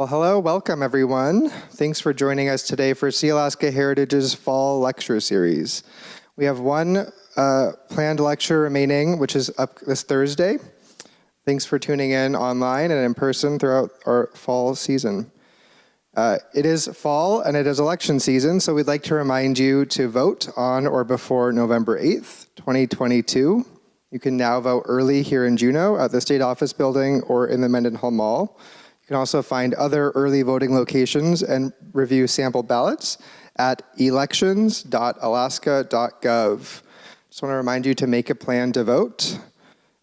Well, hello, welcome everyone. Thanks for joining us today for Sealaska Heritage's Fall Lecture Series. We have one planned lecture remaining, which is up this Thursday. Thanks for tuning in online and in person throughout our fall season. It is fall and it is election season, so we'd like to remind you to vote on or before November 8th, 2022. You can now vote early here in Juneau at the State Office Building or in the Mendenhall Mall. You can also find other early voting locations and review sample ballots at elections.alaska.gov. Just want to remind you to make a plan to vote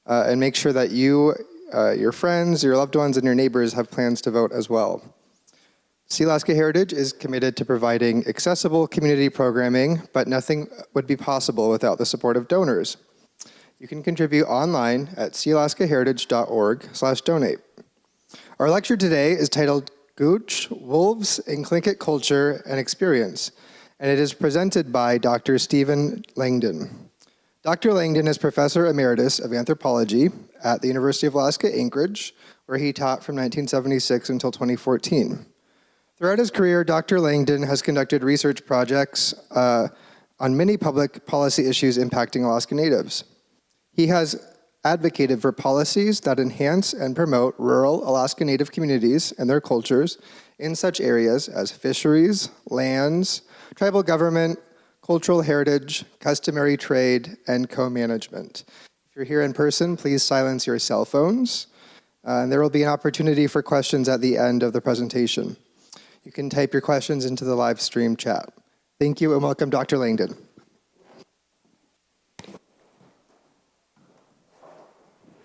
and make sure that you, your friends, your loved ones, and your neighbors have plans to vote as well. Sealaska Heritage is committed to providing accessible community programming, but nothing would be possible without the support of donors. You can contribute online at sealaskaheritage.org/donate. Our lecture today is titled Gooch, Wolves in Tlingit Culture and Experience, and it is presented by Dr. Steve Langdon. Dr. Langdon is Professor Emeritus of Anthropology at the University of Alaska Anchorage, where he taught from 1976 until 2014. Throughout his career, Dr. Langdon has conducted research projects on many public policy issues impacting Alaska Natives. He has advocated for policies that enhance and promote rural Alaska Native communities and their cultures in such areas as fisheries, lands, tribal government, cultural heritage, customary trade, and co-management. If you're here in person, please silence your cell phones, and there will be an opportunity for questions at the end of the presentation. You can type your questions into the live stream chat. Thank you and welcome Dr. Langdon.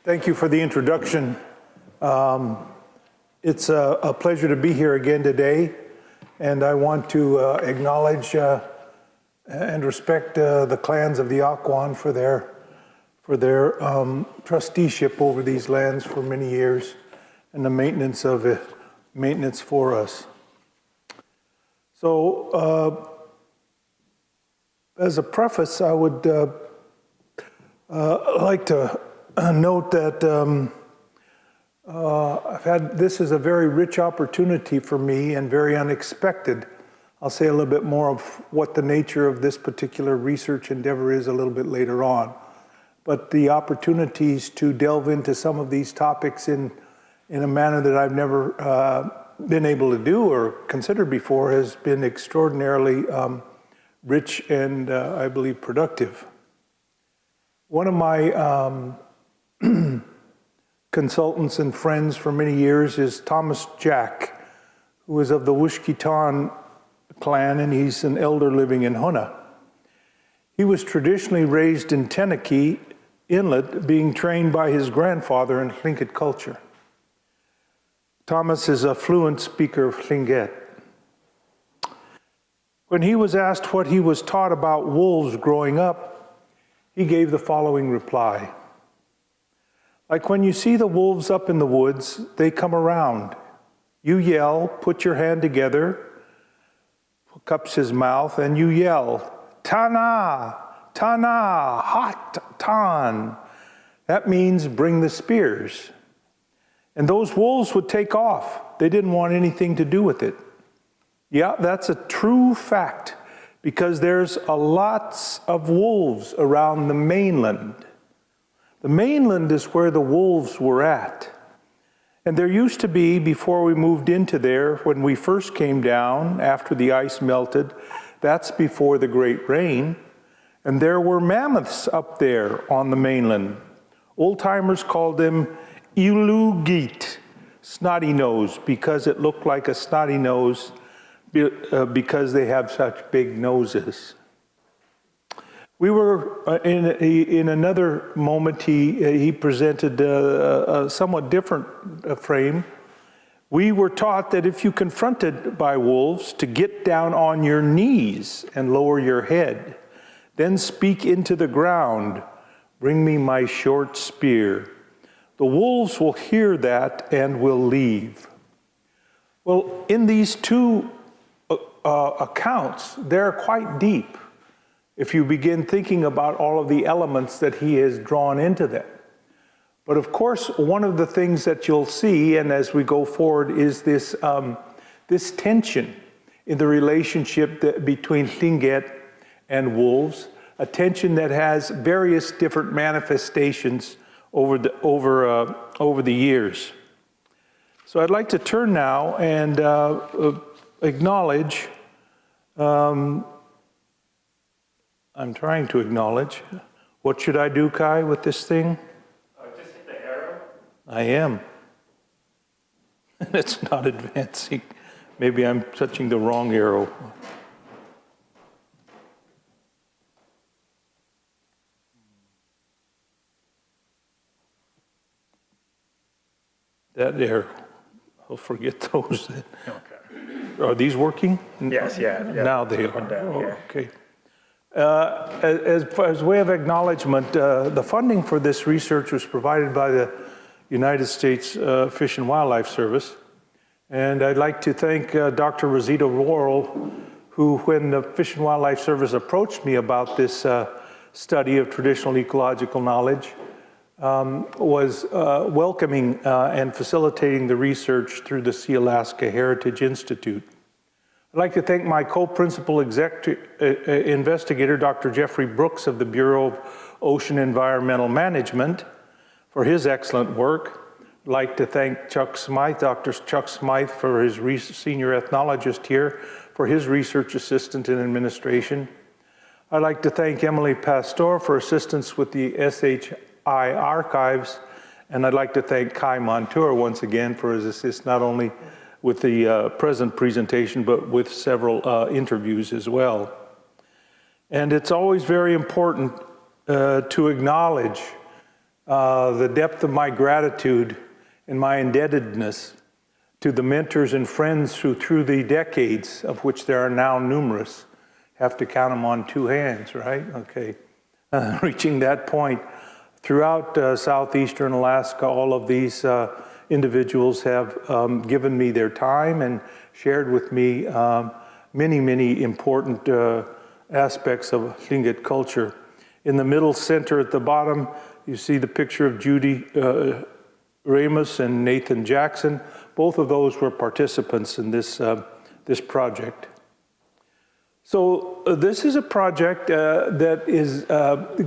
Thank you for the introduction. It's a pleasure to be here again today, and I want to acknowledge and respect the clans of the at.óow for their trusteeship over these lands for many years and the maintenance for us. So, as a preface, I would like to note that this is a very rich opportunity for me and very unexpected. I'll say a little bit more of what the nature of this particular research endeavor is a little bit later on. But the opportunities to delve into some of these topics in a manner that I've never been able to do or considered before has been extraordinarily rich and I believe productive. One of my consultants and friends for many years is Thomas Jack, who is of the Wishkitan clan, and he's an elder living in Huna. He was traditionally raised in Tenakee Inlet, being trained by his grandfather in Tlingit culture. Thomas is a fluent speaker of Tlingit. When he was asked what he was taught about wolves growing up, he gave the following reply. Like when you see the wolves up in the woods, they come around. You yell, put your hand together, cups his mouth, and you yell, Tana, Tana, hot, tan. That means bring the spears. And those wolves would take off. They didn't want anything to do with it. Yeah, that's a true fact, because there's a lots of wolves around the mainland. The mainland is where the wolves were at. And there used to be, before we moved into there, when we first came down after the ice melted, that's before the Great Rain, and there were mammoths up there on the mainland. Old-timers called them ilugit, snotty nose, because it looked like a snotty nose because they have such big noses. We were, in another moment, he presented a somewhat different frame. We were taught that if you confronted by wolves, to get down on your knees and lower your head, then speak into the ground, bring me my short spear. The wolves will hear that and will leave. Well, in these two accounts, they're quite deep if you begin thinking about all of the elements that he has drawn into them. But of course, one of the things that you'll see, and as we go forward, is this, this tension in the relationship between Tlingit and wolves, a tension that has various different manifestations over the years. So I'd like to turn now and acknowledge, I'm trying to acknowledge, what should I do, Kai, with this thing? Just hit the arrow. I am. It's not advancing. Maybe I'm touching the wrong arrow. That arrow. I'll forget those then. Okay. Are these working? Yes, yeah. Now they are. Down Oh, here. okay. As way of acknowledgement, the funding for this research was provided by the United States Fish and Wildlife Service. And I'd like to thank Dr. Rosita Worrell, who, when the Fish and Wildlife Service approached me about this study of traditional ecological knowledge, was welcoming and facilitating the research through the Sealaska Heritage Institute. I'd like to thank my co-principal investigator, Dr. Jeffrey Brooks of the Bureau of Ocean Environmental Management, for his excellent work. I'd like to thank Chuck Smythe, Dr. Chuck Smythe, for his senior ethnologist here, for his research assistant and administration. I'd like to thank Emily Pastor for assistance with the SHI archives, and I'd like to thank Kai Montour once again for his assist not only with the present presentation, but with several interviews as well. And it's always very important to acknowledge the depth of my gratitude and my indebtedness to the mentors and friends who, through the decades, of which there are now numerous, have to count them on two hands, right? Okay, reaching that point. Throughout southeastern Alaska, all of these individuals have given me their time and shared with me many, many important aspects of Tlingit culture. In the middle center at the bottom, you see the picture of Judy Ramos and Nathan Jackson. Both of those were participants in this, this project. So this is a project that is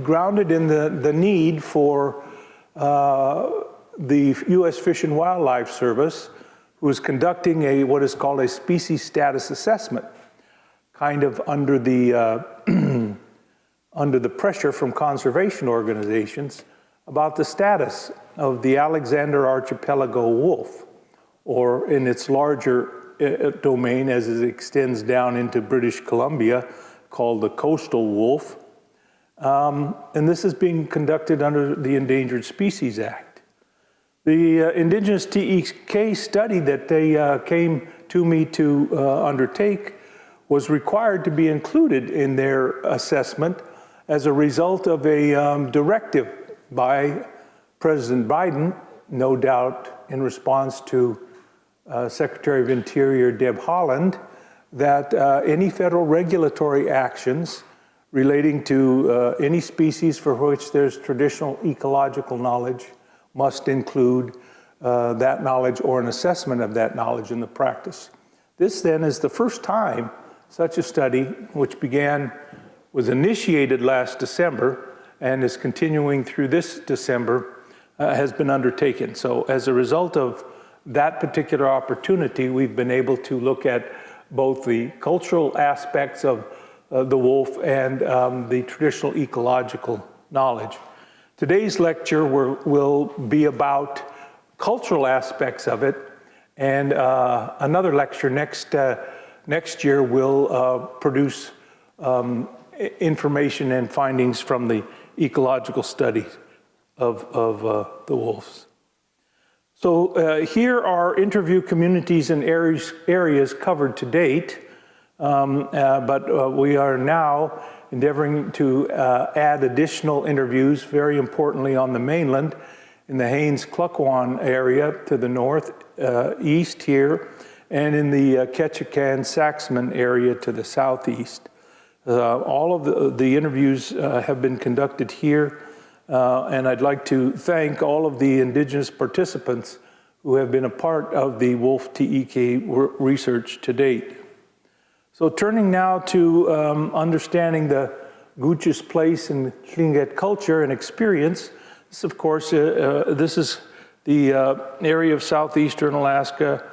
grounded in the need for the U.S. Fish and Wildlife Service, who is conducting what is called a species status assessment, kind of under the under the pressure from conservation organizations about the status of the Alexander Archipelago wolf, or in its larger domain as it extends down into British Columbia, called the coastal wolf. And this is being conducted under the Endangered Species Act. The Indigenous TEK study that they came to me to undertake was required to be included in their assessment as a result of a directive by President Biden, no doubt in response to Secretary of Interior Deb Haaland, that any federal regulatory actions relating to any species for which there's traditional ecological knowledge must include that knowledge or an assessment of that knowledge in the practice. This then is the first time such a study, which was initiated last December and is continuing through this December, has been undertaken. So as a result of that particular opportunity, we've been able to look at both the cultural aspects of the wolf and the traditional ecological knowledge. Today's lecture will be about cultural aspects of it, and another lecture next year will produce information and findings from the ecological study of the wolves. So here are interview communities and areas covered to date, but we are now endeavoring to add additional interviews, very importantly on the mainland, in the Haines-Klukwan area to the north, east here, and in the Ketchikan-Saxman area to the southeast. All of the interviews have been conducted here And I'd like to thank all of the Indigenous participants who have been a part of the wolf TEK research to date. So turning now to understanding the Gooch's place in Tlingit culture and experience, this, of course, this is the area of southeastern Alaska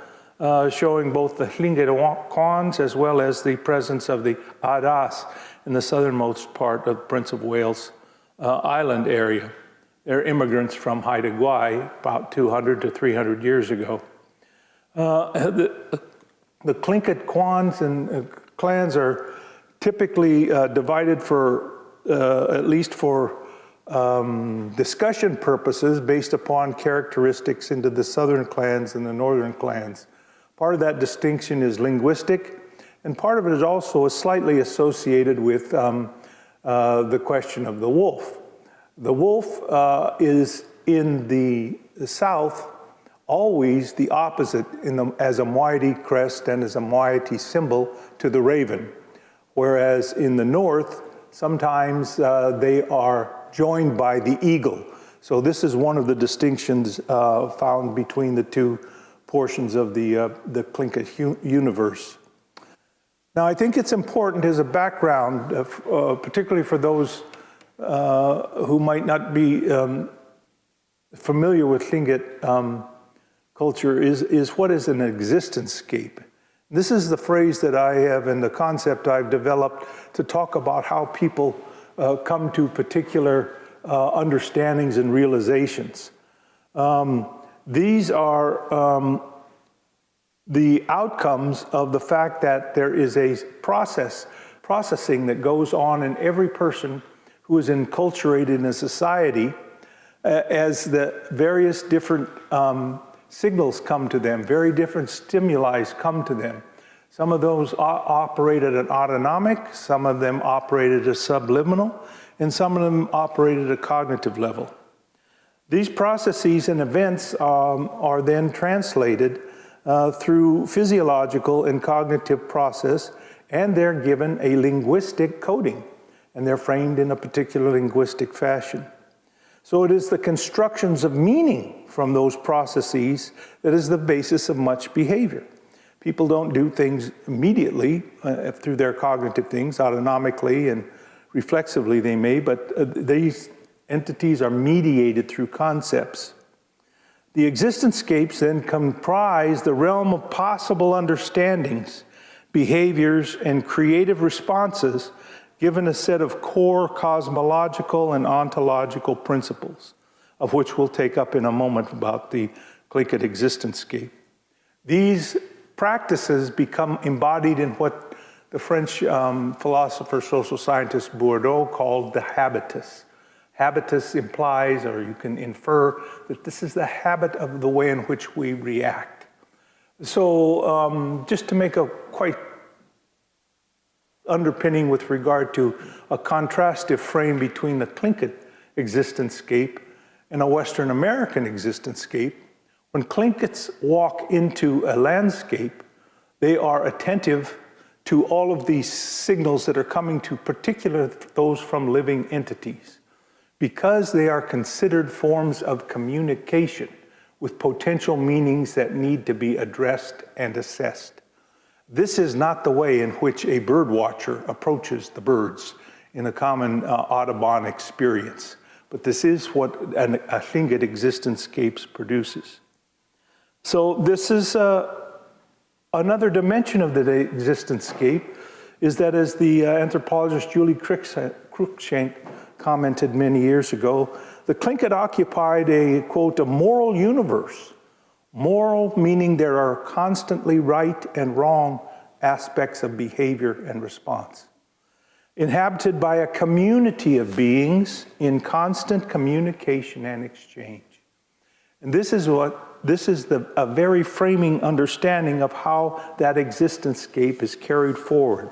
showing both the Tlingit Kwans as well as the presence of the at.óow in the southernmost part of Prince of Wales Island area. They're immigrants from Haida Gwaii about 200 to 300 years ago. The Tlingit Kwans and clans are typically divided for, at least for discussion purposes, based upon characteristics into the southern clans and the northern clans. Part of that distinction is linguistic, and part of it is also slightly associated with the question of the wolf. The wolf is in the south always the opposite as a moiety crest and as a moiety symbol to the raven, whereas in the north, sometimes they are joined by the eagle. So this is one of the distinctions found between the two portions of the Tlingit universe. Now, I think it's important as a background, particularly for those who might not be familiar with Tlingit culture, is what is an existence-scape. This is the phrase that I have and the concept I've developed to talk about how people come to particular understandings and realizations. These are the outcomes of the fact that there is a processing that goes on in every person who is enculturated in a society as the various different signals come to them, very different stimuli come to them. Some of those operate at an autonomic, some of them operate at a subliminal, and some of them operate at a cognitive level. These processes and events are then translated through physiological and cognitive process, and they're given a linguistic coding, and they're framed in a particular linguistic fashion. So it is the constructions of meaning from those processes that is the basis of much behavior. People don't do things immediately through their cognitive things, autonomically and reflexively they may, but these entities are mediated through concepts. The existence-scapes then comprise the realm of possible understandings, behaviors, and creative responses given a set of core cosmological and ontological principles, of which we'll take up in a moment about the Tlingit existence-scape. These practices become embodied in what the French philosopher, social scientist Bourdieu called the habitus. Habitus implies, or you can infer, that this is the habit of the way in which we react. So just to make a quite underpinning with regard to a contrastive frame between the Tlingit existence-scape and a Western American existence-scape, when Tlingits walk into a landscape, they are attentive to all of these signals that are coming to particular those from living entities, because they are considered forms of communication with potential meanings that need to be addressed and assessed. This is not the way in which a bird watcher approaches the birds in a common Audubon experience, but this is what a Tlingit existence-scape produces. So this is another dimension of the existence-scape, is that, as the anthropologist Julie Cruikshank commented many years ago, the Tlingit occupied a, quote, a moral universe. Moral meaning there are constantly right and wrong aspects of behavior and response. Inhabited by a community of beings in constant communication and exchange. And this is a very framing understanding of how that existence-scape is carried forward.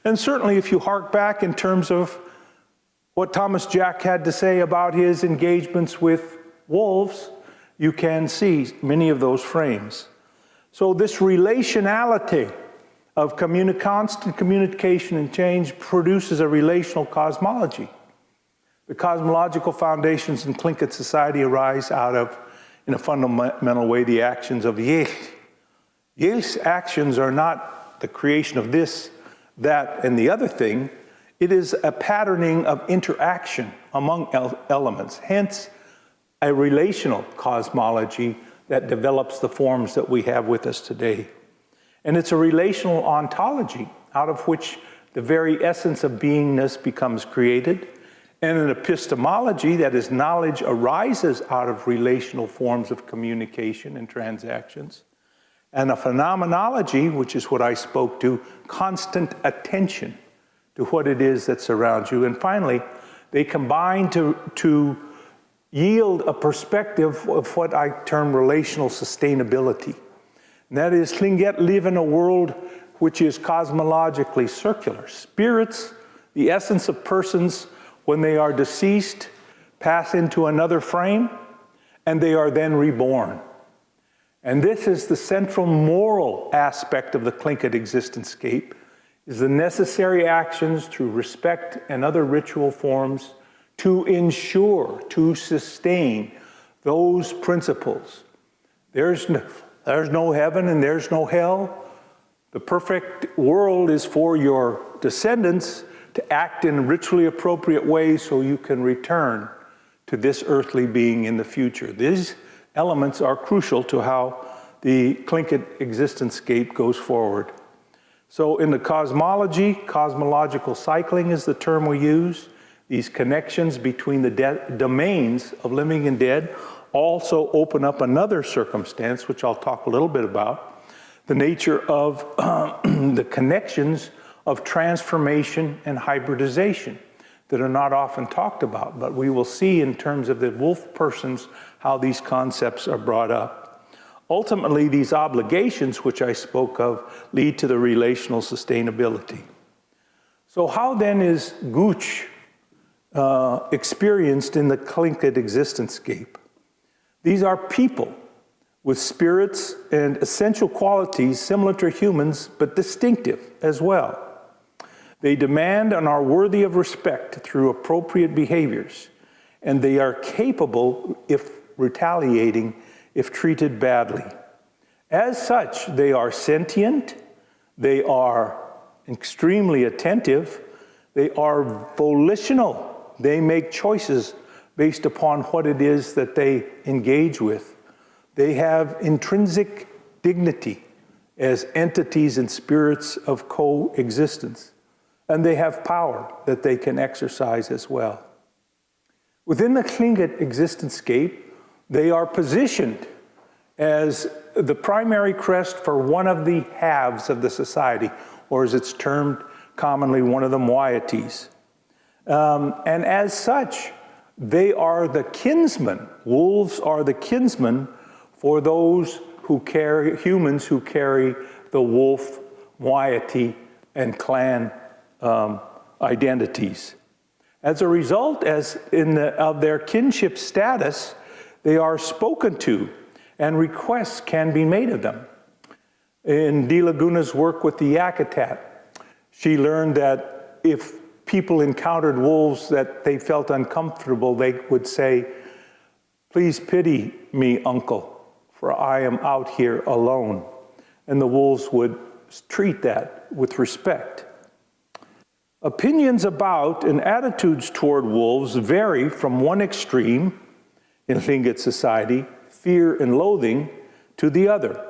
And certainly if you hark back in terms of what Thomas Jack had to say about his engagements with wolves, you can see many of those frames. So this relationality of constant communication and change produces a relational cosmology. The cosmological foundations in Tlingit society arise out of, in a fundamental way, the actions of Yale. Yale's actions are not the creation of this, that, and the other thing. It is a patterning of interaction among elements, hence a relational cosmology that develops the forms that we have with us today. And it's a relational ontology out of which the very essence of beingness becomes created, and an epistemology, that is, knowledge arises out of relational forms of communication and transactions, and a phenomenology, which is what I spoke to, constant attention to what it is that surrounds you. And finally, they combine to yield a perspective of what I term relational sustainability. And that is, Tlingit live in a world which is cosmologically circular. Spirits, the essence of persons, when they are deceased, pass into another frame, and they are then reborn. And this is the central moral aspect of the Tlingit existence-scape, is the necessary actions through respect and other ritual forms to ensure, to sustain those principles. There's no heaven and there's no hell. The perfect world is for your descendants to act in ritually appropriate ways so you can return to this earthly being in the future. These elements are crucial to how the Tlingit existence-scape goes forward. So in the cosmology, cosmological cycling is the term we use. These connections between the domains of living and dead also open up another circumstance, which I'll talk a little bit about, the nature of the connections of transformation and hybridization that are not often talked about, but we will see in terms of the wolf persons how these concepts are brought up. Ultimately, these obligations, which I spoke of, lead to the relational sustainability. So how then is Gooch experienced in the Tlingit existence-scape? These are people with spirits and essential qualities similar to humans, but distinctive as well. They demand and are worthy of respect through appropriate behaviors, and they are capable, if retaliating, if treated badly. As such, they are sentient, they are extremely attentive, they are volitional, they make choices based upon what it is that they engage with. They have intrinsic dignity as entities and spirits of coexistence, and they have power that they can exercise as well. Within the Tlingit existence-scape, they are positioned as the primary crest for one of the halves of the society, or as it's termed commonly, one of the moieties. And as such, they are the kinsmen. Wolves are the kinsmen for those who carry, humans who carry the wolf moiety and clan identities. As a result, of their kinship status, they are spoken to, and requests can be made of them. In De Laguna's work with the Yakutat, she learned that if people encountered wolves that they felt uncomfortable, they would say, "Please pity me, uncle, for I am out here alone." And the wolves would treat that with respect. Opinions about and attitudes toward wolves vary from one extreme in Tlingit society, fear and loathing, to the other,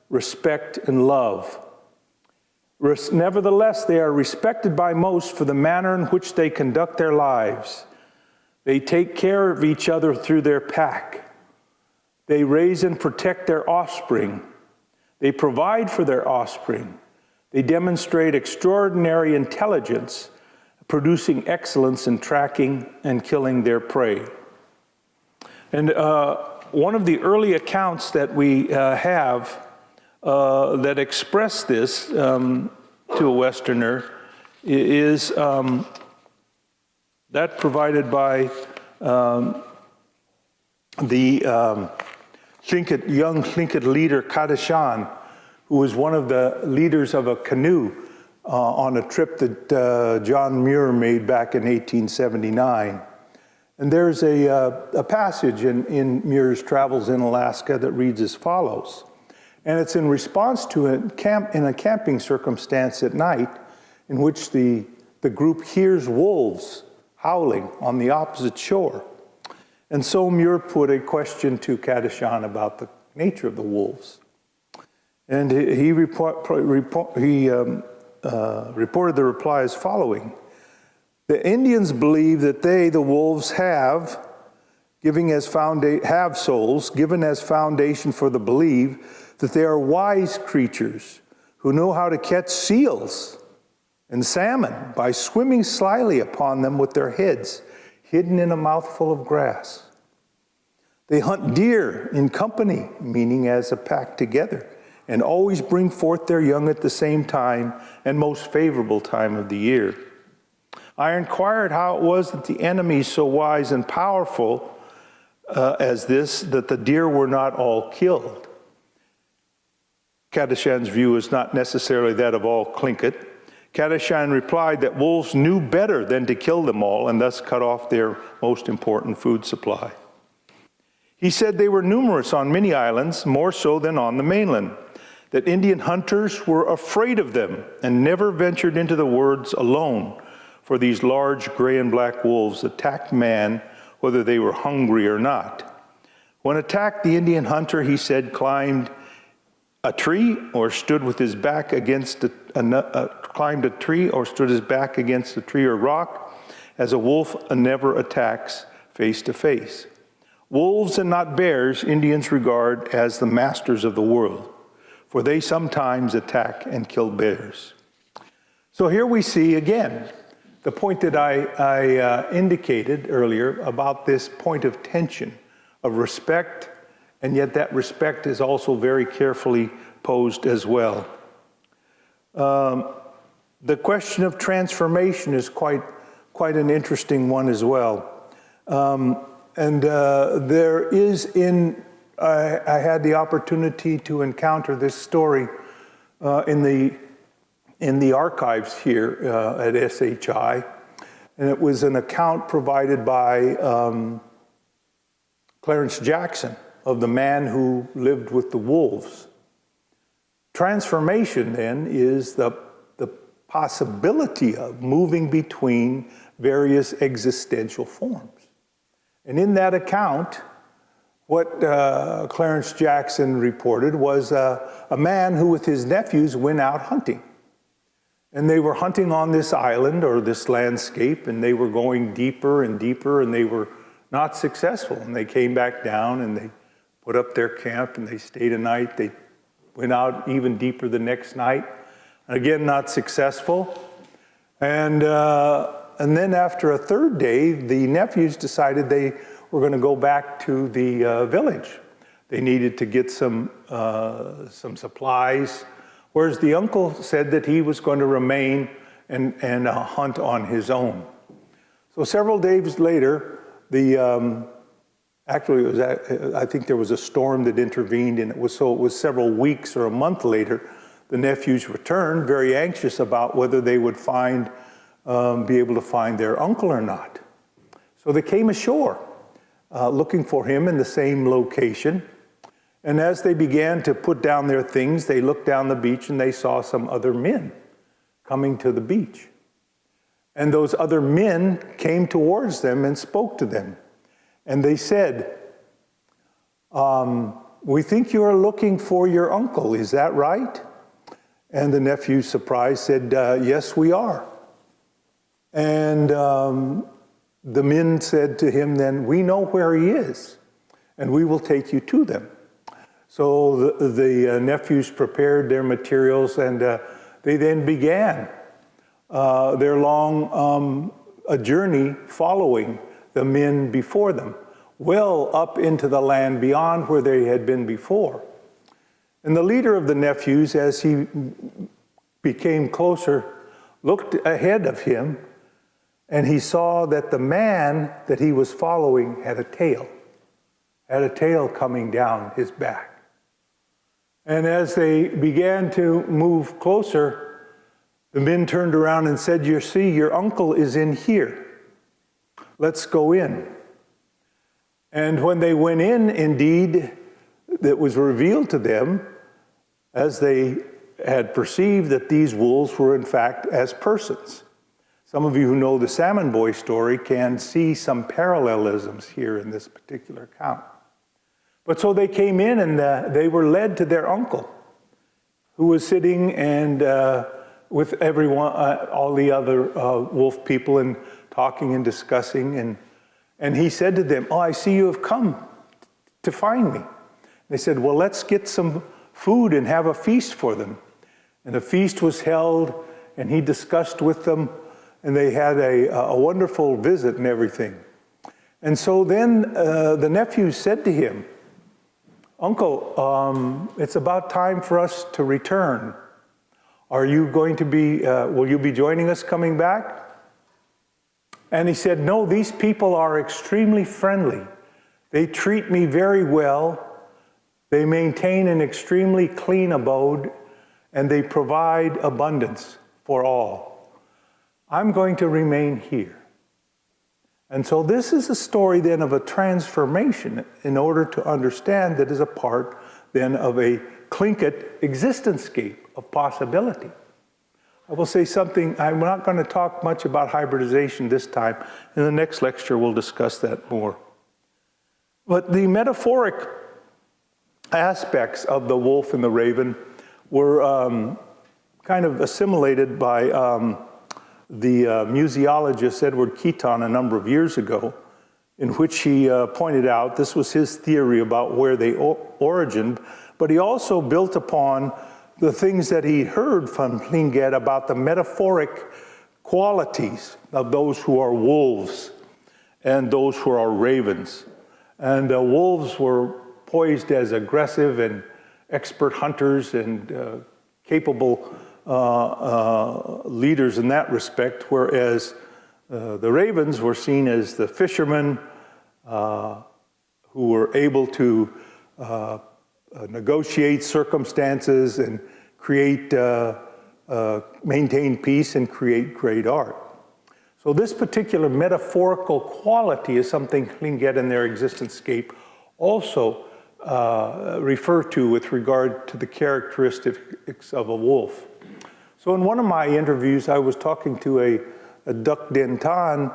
respect and love. Nevertheless, they are respected by most for the manner in which they conduct their lives. They take care of each other through their pack. They raise and protect their offspring. They provide for their offspring. They demonstrate extraordinary intelligence, producing excellence in tracking and killing their prey. And one of the early accounts that we have that express this to a Westerner is that provided by the young Tlingit leader Kadashan, who was one of the leaders of a canoe on a trip that John Muir made back in 1879. And there's a passage in Muir's Travels in Alaska that reads as follows. And it's in response to a camping circumstance at night in which the group hears wolves howling on the opposite shore. And so Muir put a question to Kadashan about the nature of the wolves. And he reported the reply as following. The Indians believe that they, the wolves, have souls, given as foundation for the belief that they are wise creatures who know how to catch seals and salmon by swimming slyly upon them with their heads hidden in a mouthful of grass. They hunt deer in company, meaning as a pack together, and always bring forth their young at the same time and most favorable time of the year. I inquired how it was that the enemies so wise and powerful as this, that the deer were not all killed. Kadashan's view is not necessarily that of all Tlingit. Kadashan replied that wolves knew better than to kill them all and thus cut off their most important food supply. He said they were numerous on many islands, more so than on the mainland, that Indian hunters were afraid of them and never ventured into the woods alone, for these large gray and black wolves attacked man whether they were hungry or not. When attacked, the Indian hunter, he said, climbed a tree or stood with his back against climbed a tree or stood his back against a tree or rock, as a wolf never attacks face to face. Wolves and not bears, Indians regard as the masters of the world, for they sometimes attack and kill bears. So here we see again the point that I indicated earlier about this point of tension, of respect, and yet that respect is also very carefully posed as well. The question of transformation is quite an interesting one as well. There is I had the opportunity to encounter this story in the archives here at SHI, and it was an account provided by Clarence Jackson of the man who lived with the wolves. Transformation, then, is the possibility of moving between various existential forms. And in that account, what Clarence Jackson reported was a man who with his nephews went out hunting. And they were hunting on this island or this landscape, and they were going deeper and deeper, and they were not successful. And they came back down and they put up their camp and they stayed a night. They went out even deeper the next night. Again, not successful. And then after a third day, the nephews decided they were going to go back to the village. They needed to get some supplies, whereas the uncle said that he was going to remain and hunt on his own. So several days later, actually, I think there was a storm that intervened, and it was several weeks or a month later, the nephews returned, very anxious about whether they would be able to find their uncle or not. So they came ashore, looking for him in the same location. And as they began to put down their things, they looked down the beach and they saw some other men coming to the beach. And those other men came towards them and spoke to them. And they said, "We think you are looking for your uncle, is that right?" And the nephew, surprised, said, "Yes, we are." And the men said to him then, "We know where he is, and we will take you to them." So the nephews prepared their materials, and they then began their long a journey following the men before them, well up into the land beyond where they had been before. And the leader of the nephews, as he became closer, looked ahead of him, and he saw that the man that he was following had a tail coming down his back. And as they began to move closer, the men turned around and said, "You see, your uncle is in here. Let's go in." And when they went in, indeed, it was revealed to them, as they had perceived, that these wolves were in fact as persons. Some of you who know the Salmon Boy story can see some parallelisms here in this particular account. But so they came in and they were led to their uncle, who was sitting and with everyone, all the other wolf people, and talking and discussing. And he said to them, "Oh, I see you have come to find me." They said, "Well, let's get some food and have a feast for them." And a feast was held, and he discussed with them, and they had a wonderful visit and everything. And so then the nephew said to him, "Uncle, it's about time for us to return. Are you going to be, will you be joining us coming back?" And he said, "No, these people are extremely friendly. They treat me very well. They maintain an extremely clean abode, and they provide abundance for all. I'm going to remain here." And so this is a story then of a transformation in order to understand that is a part then of a Tlingit existence-scape of possibility. I will say something, I'm not going to talk much about hybridization this time. In the next lecture, we'll discuss that more. But the metaphoric aspects of the wolf and the raven were kind of assimilated by the museologist Edward Keaton a number of years ago, in which he pointed out, this was his theory about where they origined, but he also built upon the things that he heard from Tlingit about the metaphoric qualities of those who are wolves and those who are ravens. And wolves were poised as aggressive and expert hunters and capable leaders in that respect, whereas the ravens were seen as the fishermen who were able to negotiate circumstances and create, maintain peace and create great art. So this particular metaphorical quality is something Tlingit in their existence-scape also refer to with regard to the characteristics of a wolf. So in one of my interviews, I was talking to a Duck Dentan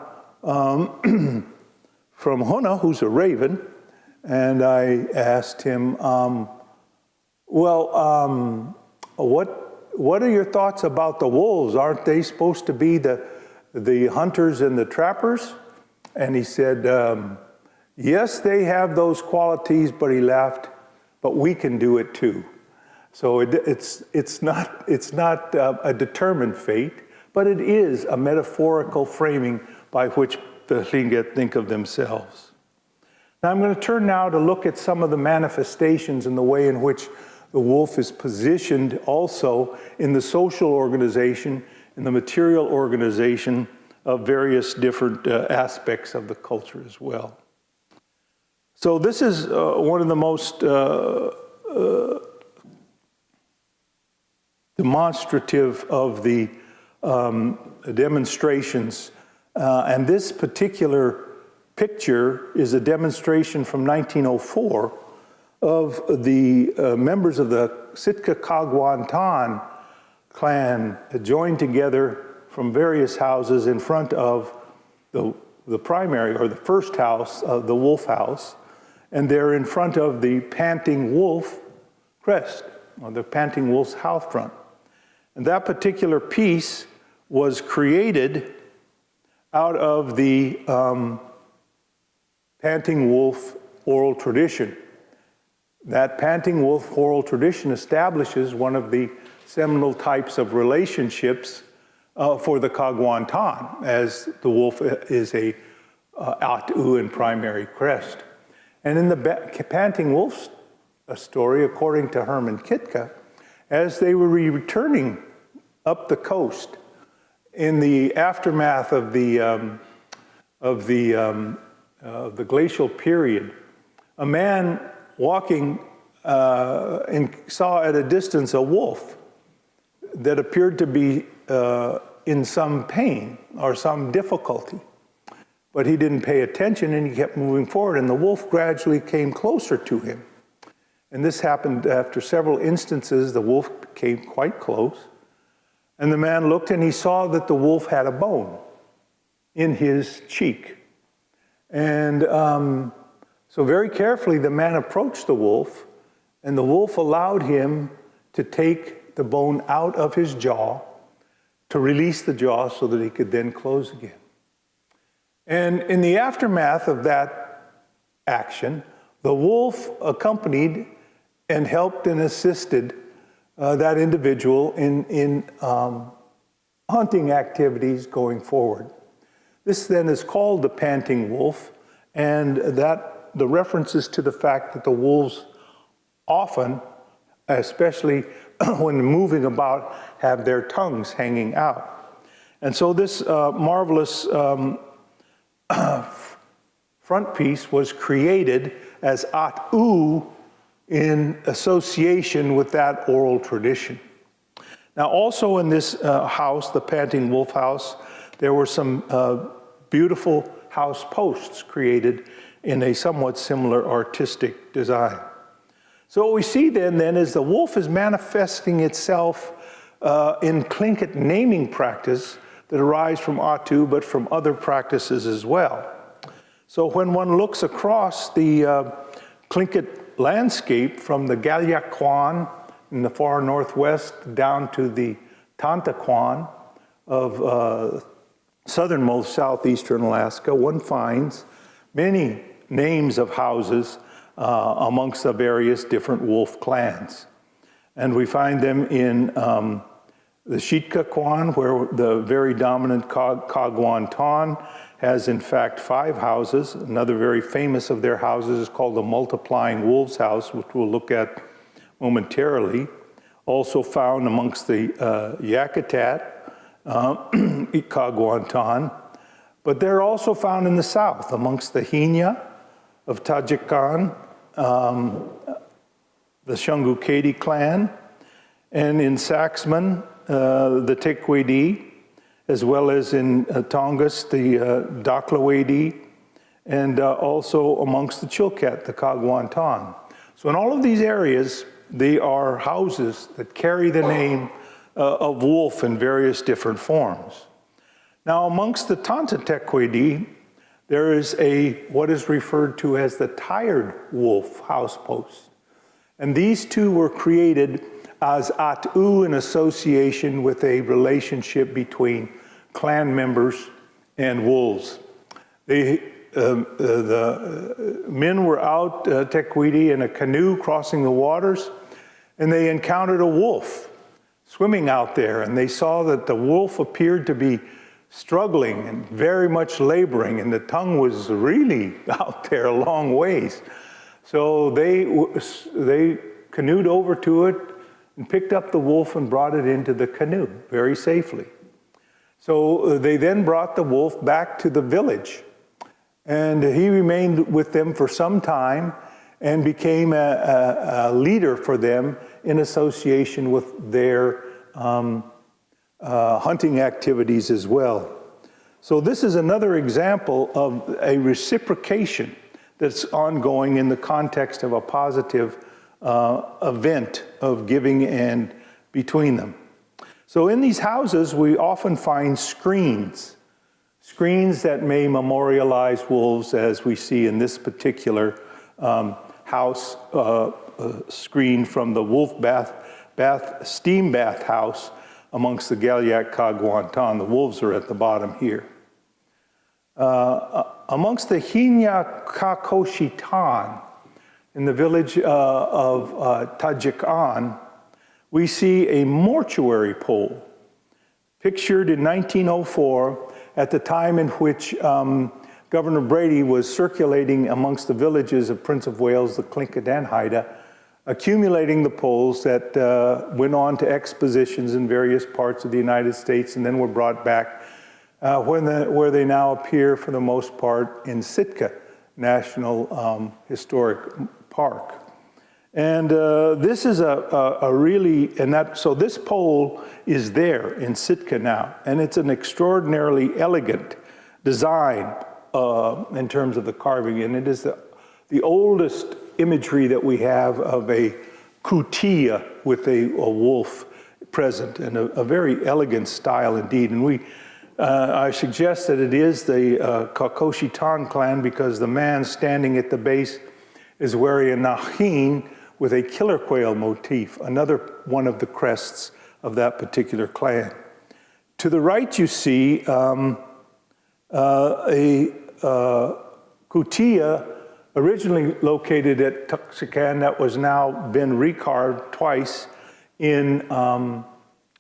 from Huna, who's a raven, and I asked him, what are your thoughts about the wolves? Aren't they supposed to be the hunters and the trappers? And he said, yes, they have those qualities, but he laughed, but we can do it too. So it's not a determined fate, but it is a metaphorical framing by which the Tlingit think of themselves. Now I'm going to turn now to look at some of the manifestations and the way in which the wolf is positioned also in the social organization, in the material organization of various different aspects of the culture as well. So this is one of the most demonstrative of the demonstrations. And this particular picture is a demonstration from 1904 of the members of the Sitka Kagwantan clan joined together from various houses in front of the primary, or the first house, of the wolf house, and they're in front of the Panting Wolf crest, or the Panting Wolf's house front. And that particular piece was created out of the Panting Wolf oral tradition. That Panting Wolf oral tradition establishes one of the seminal types of relationships for the Kagwantan, as the wolf is a at.óow and primary crest. And in the Panting Wolf story, according to Herman Kitka, as they were returning up the coast in the aftermath of the glacial period, a man walking saw at a distance a wolf that appeared to be in some pain or some difficulty. but he didn't pay attention and he kept moving forward, and the wolf gradually came closer to him. And this happened after several instances. The wolf came quite close, and the man looked and he saw that the wolf had a bone in his cheek. And so very carefully the man approached the wolf, and the wolf allowed him to take the bone out of his jaw, to release the jaw so that he could then close again. And in the aftermath of that action, the wolf accompanied and helped and assisted that individual in hunting activities going forward. This then is called the panting wolf, and that the references to the fact that the wolves often, especially when moving about, have their tongues hanging out. And so this marvelous front piece was created as at.óow in association with that oral tradition. Now also in this house, the Panting Wolf House, there were some beautiful house posts created in a somewhat similar artistic design. So what we see then is the wolf is manifesting itself in Tlingit naming practice that arise from at.óow, but from other practices as well. So when one looks across the Tlingit landscape from the Galyaquan in the far northwest down to the Tantaquan of southernmost southeastern Alaska, one finds many names of houses amongst the various different wolf clans. And we find them in the Shitkaquan, where the very dominant Kagwantan has in fact 5 houses. Another very famous of their houses is called the Multiplying Wolves House, which we'll look at momentarily. Also found amongst the Yakutat, Kagwantan, but they're also found in the south amongst the Hinya of Tajikistan, the Shungukati clan, and in Saxman, the Tekwedi, as well as in Tongass, the Daklawedi, and also amongst the Chilkat, the Kagwantan. So in all of these areas, they are houses that carry the name of wolf in various different forms. Now amongst the Tanta Tekwedi, there is what is referred to as the tired wolf house post. And these two were created as at.óow in association with a relationship between clan members and wolves. The men were out, Tekwedi, in a canoe crossing the waters, and they encountered a wolf swimming out there, and they saw that the wolf appeared to be struggling and very much laboring, and the tongue was really out there a long ways. So they canoed over to it and picked up the wolf and brought it into the canoe very safely. So they then brought the wolf back to the village, and he remained with them for some time and became a leader for them in association with their hunting activities as well. So this is another example of a reciprocation that's ongoing in the context of a positive event of giving and between them. So in these houses, we often find screens that may memorialize wolves, as we see in this particular house screen from the wolf steam bath house amongst the Galyak Kagwantan. The wolves are at the bottom here. Amongst the Hinya Kakoshitan in the village of Tajikistan, we see a mortuary pole pictured in 1904 at the time in which Governor Brady was circulating amongst the villages of Prince of Wales, the Tlingit and Haida, accumulating the poles that went on to expositions in various parts of the United States and then were brought back where they now appear for the most part in Sitka National Historic Park. And this is so this pole is there in Sitka now, and it's an extraordinarily elegant design in terms of the carving, and it is the oldest imagery that we have of a kutia with a wolf present, and a very elegant style indeed. And I suggest that it is the Kakoshitan clan because the man standing at the base is wearing a nahin with a killer quail motif, another one of the crests of that particular clan. To the right you see a kutia originally located at Tuxecan that was now been recarved twice in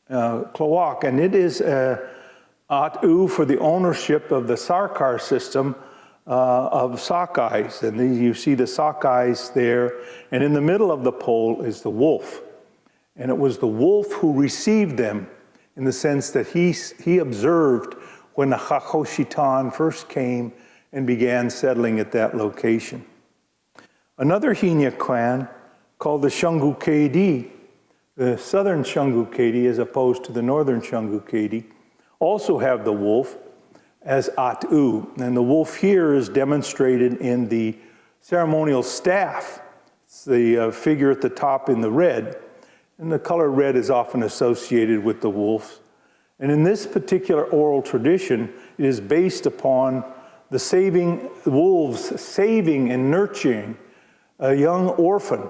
Klawock, and it is at.óow for the ownership of the Sarkar system of sockeyes. And you see the sockeyes there, and in the middle of the pole is the wolf. And it was the wolf who received them in the sense that he observed when the Kakoshitan first came and began settling at that location. Another Hina clan called the Shungukedi, the southern Shungukedi as opposed to the northern Shungukedi, also have the wolf as at.óow. And the wolf here is demonstrated in the ceremonial staff. It's the figure at the top in the red. And the color red is often associated with the wolves. And in this particular oral tradition, it is based upon the wolves saving and nurturing a young orphan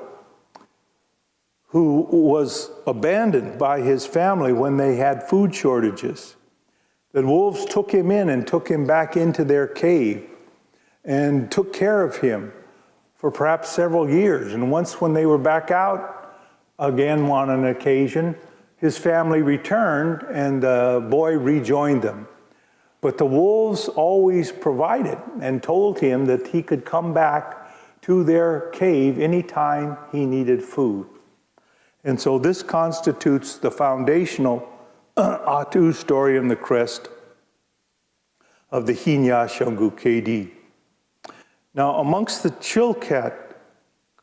who was abandoned by his family when they had food shortages. The wolves took him in and took him back into their cave and took care of him for perhaps several years. And once when they were back out, again on an occasion, his family returned and the boy rejoined them. But the wolves always provided and told him that he could come back to their cave anytime he needed food. And so this constitutes the foundational at.óow story in the crest of the Hina Shungukedi. Now, amongst the Chilkat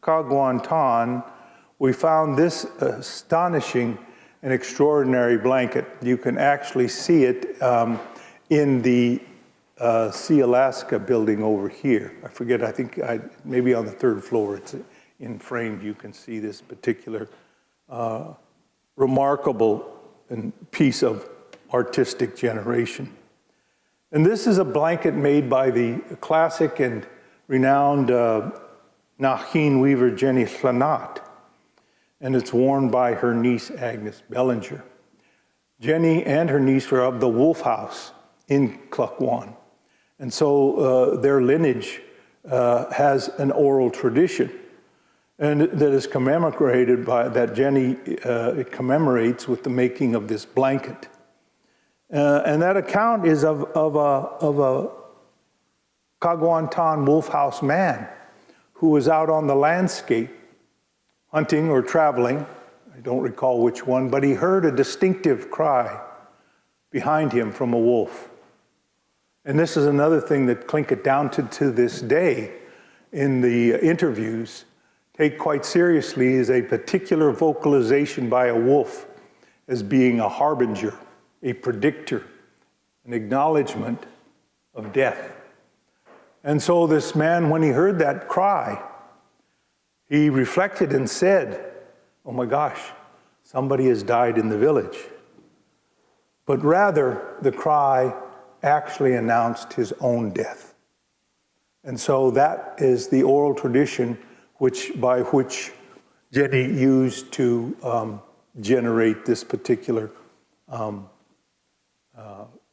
Kagwantan, we found this astonishing and extraordinary blanket. You can actually see it in the Sealaska building over here. I forget, I think maybe on the third floor, it's in framed, you can see this particular remarkable piece of artistic generation. And this is a blanket made by the classic and renowned Nahin weaver Jenny Hlanat, and it's worn by her niece Agnes Bellinger. Jenny and her niece were of the Wolf House in Klukwan, and so their lineage has an oral tradition, and that is commemorated by, that Jenny commemorates with the making of this blanket. And that account is of a Kagwantan Wolf House man who was out on the landscape hunting or traveling, I don't recall which one, but he heard a distinctive cry behind him from a wolf. And this is another thing that Tlingit down to this day in the interviews take quite seriously, is a particular vocalization by a wolf as being a harbinger, a predictor, an acknowledgement of death. And so this man, when he heard that cry, he reflected and said, oh my gosh, somebody has died in the village. But rather, the cry actually announced his own death. And so that is the oral tradition by which Jenny used to generate this particular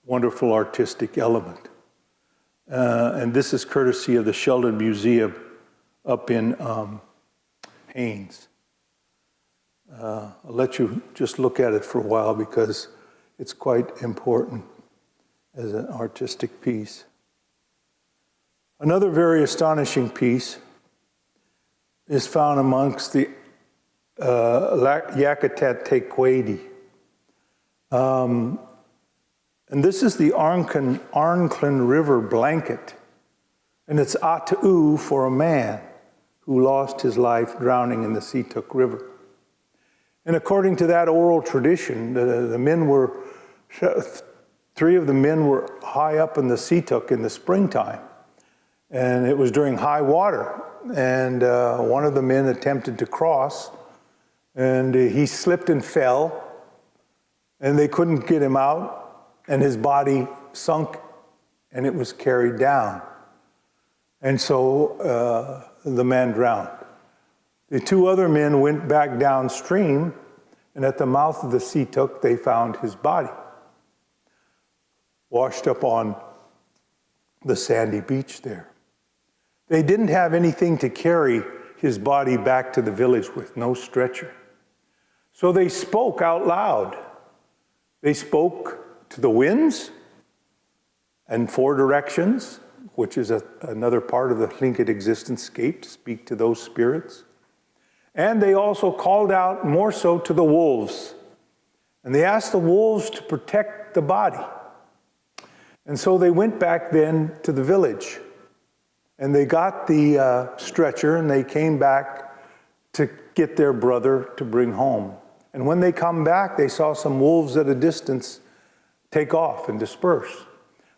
wonderful artistic element. And this is courtesy of the Sheldon Museum up in Haines. I'll let you just look at it for a while because it's quite important as an artistic piece. Another very astonishing piece is found amongst the Yakutat Tequedi. And this is the Arnclin River blanket. And it's at.óow for a man who lost his life drowning in the Seatuk River. And according to that oral tradition, three of the men were high up in the Seatuk in the springtime. And it was during high water. And one of the men attempted to cross, and he slipped and fell, and they couldn't get him out, and his body sunk, and it was carried down. And so the man drowned. The two other men went back downstream, and at the mouth of the Seatook, they found his body, washed up on the sandy beach there. They didn't have anything to carry his body back to the village with, no stretcher. So they spoke out loud. They spoke to the winds and four directions, which is another part of the Tlingit existence scape, to speak to those spirits. And they also called out more so to the wolves. And they asked the wolves to protect the body. And so they went back then to the village. And they got the stretcher, and they came back to get their brother to bring home. And when they come back, they saw some wolves at a distance take off and disperse.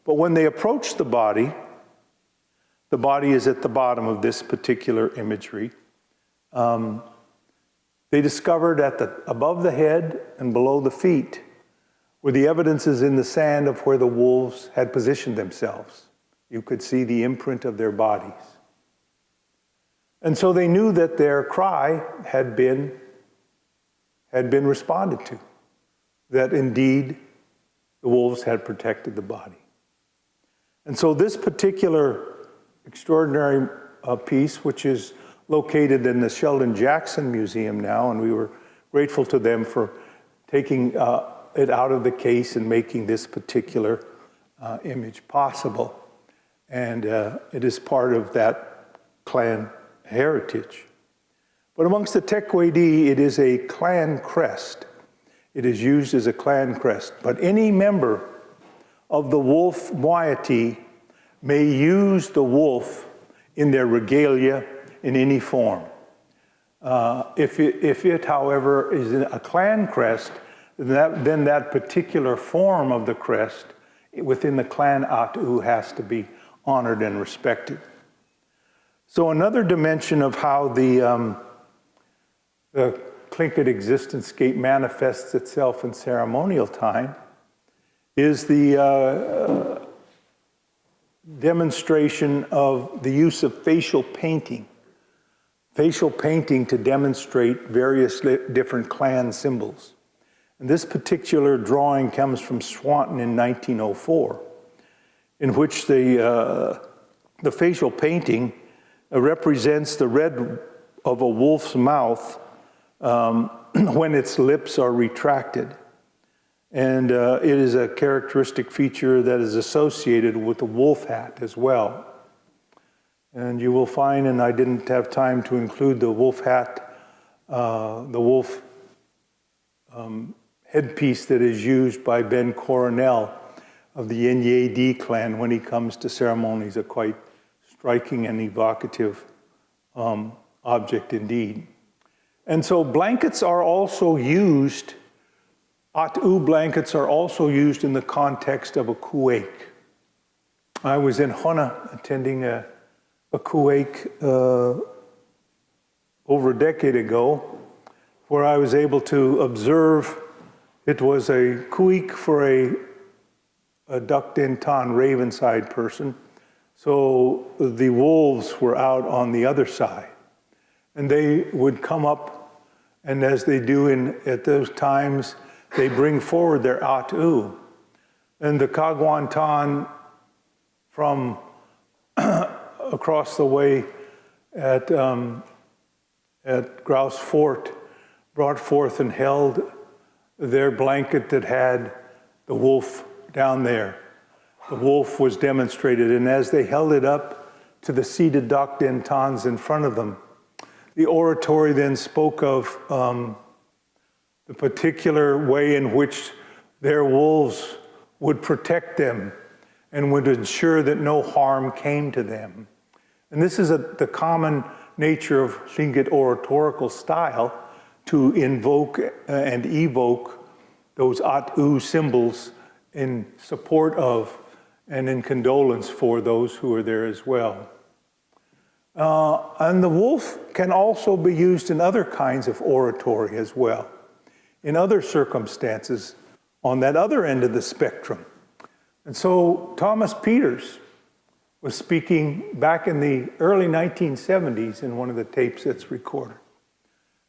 But when they approached the body is at the bottom of this particular imagery. They discovered above the head and below the feet were the evidences in the sand of where the wolves had positioned themselves. You could see the imprint of their bodies. And so they knew that their cry had been responded to, that indeed the wolves had protected the body. And so this particular extraordinary piece, which is located in the Sheldon Jackson Museum now, and we were grateful to them for taking it out of the case and making this particular image possible. And it is part of that clan heritage. But amongst the Tekwedi, it is a clan crest. It is used as a clan crest. But any member of the wolf moiety may use the wolf in their regalia in any form. If it, however, is a clan crest, then that particular form of the crest within the clan at.óow has to be honored and respected. So another dimension of how the Tlingit existence scape manifests itself in ceremonial time is the demonstration of the use of facial painting to demonstrate various different clan symbols. And this particular drawing comes from Swanton in 1904, in which the facial painting represents the red of a wolf's mouth when its lips are retracted. And it is a characteristic feature that is associated with the wolf hat as well. And you will find, and I didn't have time to include the wolf hat, the wolf headpiece that is used by Ben Coronel of the Indigenous clan when he comes to ceremonies, a quite striking and evocative object indeed. And so blankets are also used, at.óow blankets are also used in the context of a kuwake. I was in Hona attending a kuwake over a decade ago, where I was able to observe. It was a kuik for a duck-in-ton ravenside person. So the wolves were out on the other side. And they would come up, and as they do at those times, they bring forward their at.óow. And the Kagwantan from across the way at Grouse Fort brought forth and held their blanket that had the wolf down there. The wolf was demonstrated, and as they held it up to the seated duck-in-tons in front of them, the oratory then spoke of the particular way in which their wolves would protect them and would ensure that no harm came to them. And this is the common nature of Tlingit oratorical style, to invoke and evoke those at.óow symbols in support of and in condolence for those who are there as well. And the wolf can also be used in other kinds of oratory as well, in other circumstances on that other end of the spectrum. And so Thomas Peters was speaking back in the early 1970s in one of the tapes that's recorded.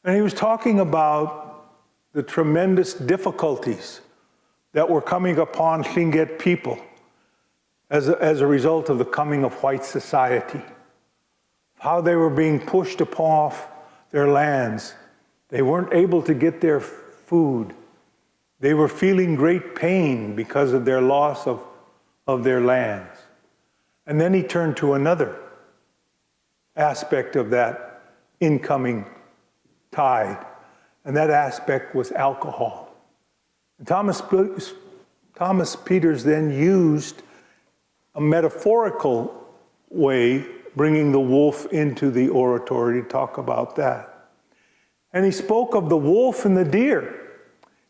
And he was talking about the tremendous difficulties that were coming upon Tlingit people as a result of the coming of white society, how they were being pushed off their lands. They weren't able to get their food. They were feeling great pain because of their loss of their lands. And then he turned to another aspect of that incoming tide, and that aspect was alcohol. And Thomas Peters then used a metaphorical way, bringing the wolf into the oratory to talk about that. And he spoke of the wolf and the deer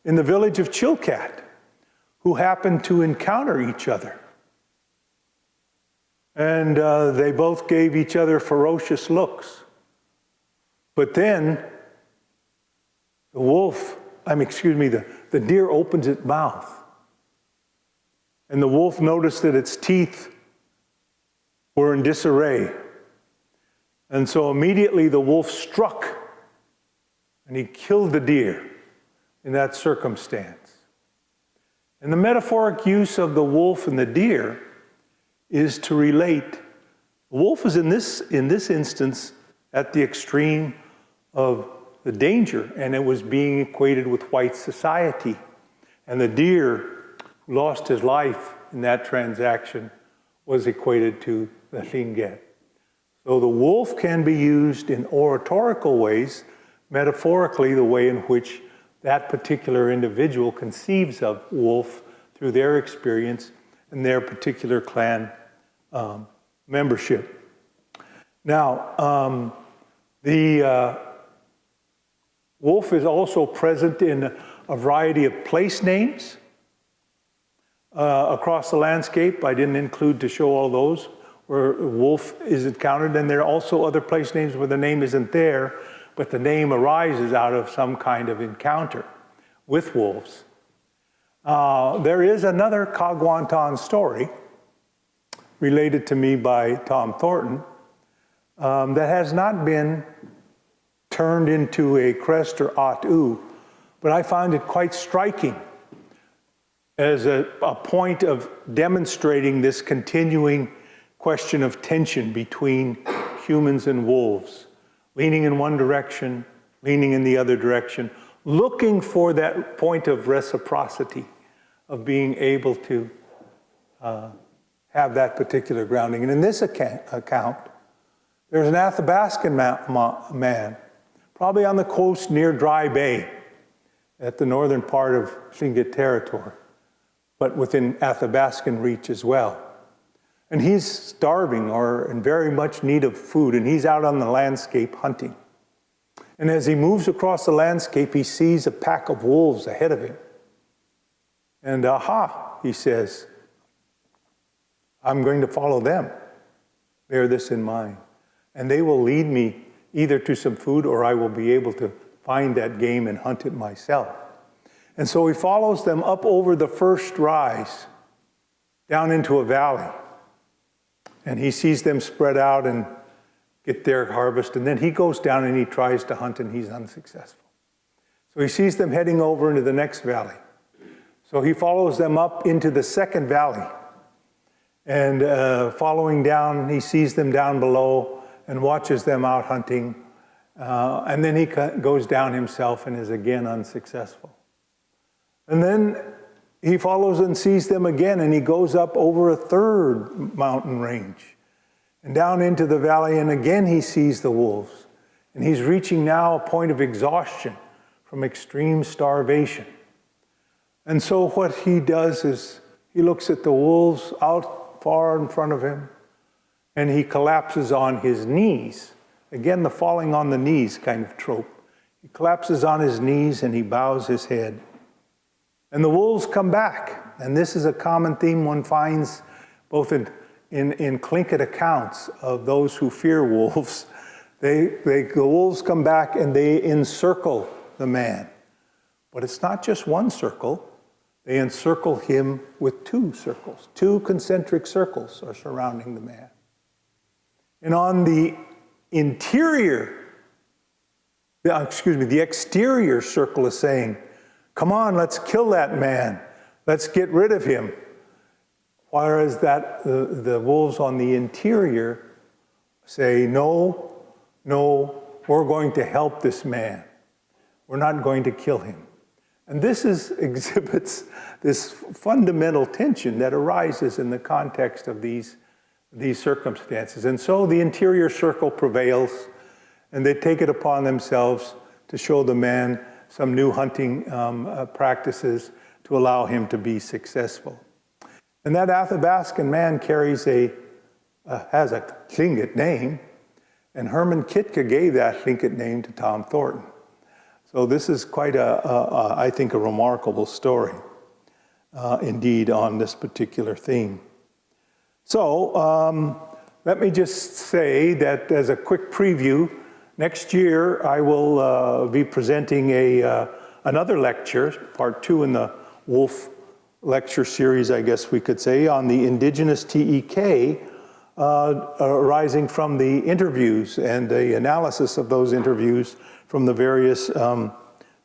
in the village of Chilkat, who happened to encounter each other. And they both gave each other ferocious looks. But then the deer opens its mouth. And the wolf noticed that its teeth were in disarray. And so immediately the wolf struck, and he killed the deer in that circumstance. And the metaphoric use of the wolf and the deer is to relate. The wolf is in this instance at the extreme of the danger, and it was being equated with white society. And the deer who lost his life in that transaction was equated to the Tlingit. So the wolf can be used in oratorical ways, metaphorically the way in which that particular individual conceives of wolf through their experience and their particular clan membership. Now, the wolf is also present in a variety of place names across the landscape. I didn't include to show all those where wolf is encountered, and there are also other place names where the name isn't there, but the name arises out of some kind of encounter with wolves. There is another Kagwantan story related to me by Tom Thornton that has not been turned into a crest or at.óow, but I found it quite striking as a point of demonstrating this continuing question of tension between humans and wolves, leaning in one direction, leaning in the other direction, looking for that point of reciprocity, of being able to have that particular grounding. And in this account, there's an Athabascan man, probably on the coast near Dry Bay, at the northern part of Tlingit territory, but within Athabascan reach as well. And he's starving or in very much need of food, and he's out on the landscape hunting. And as he moves across the landscape, he sees a pack of wolves ahead of him. And aha, he says, I'm going to follow them. Bear this in mind. And they will lead me either to some food, or I will be able to find that game and hunt it myself. And so he follows them up over the first rise, down into a valley. And he sees them spread out and get their harvest. And then he goes down and he tries to hunt, and he's unsuccessful. So he sees them heading over into the next valley. So he follows them up into the second valley. And following down, he sees them down below and watches them out hunting. And then he goes down himself and is again unsuccessful. And then he follows and sees them again, and he goes up over a third mountain range and down into the valley, and again he sees the wolves. And he's reaching now a point of exhaustion from extreme starvation. And so what he does is he looks at the wolves out far in front of him, and he collapses on his knees. Again, the falling on the knees kind of trope. He collapses on his knees and he bows his head. And the wolves come back. And this is a common theme one finds both in Tlingit accounts of those who fear wolves, the wolves come back and they encircle the man. But it's not just one circle. They encircle him with two circles. Two concentric circles are surrounding the man. And on the the exterior circle is saying, come on, let's kill that man. Let's get rid of him. Whereas the wolves on the interior say, no, we're going to help this man. We're not going to kill him. And this exhibits this fundamental tension that arises in the context of these circumstances. And so the interior circle prevails, and they take it upon themselves to show the man some new hunting practices to allow him to be successful. And that Athabascan man has a Tlingit name, and Herman Kitka gave that Tlingit name to Tom Thornton. So this is quite I think, a remarkable story, indeed, on this particular theme. So let me just say that as a quick preview, next year I will be presenting another lecture, part 2 in the Wolf lecture series, I guess we could say, on the Indigenous TEK, arising from the interviews and the analysis of those interviews from the various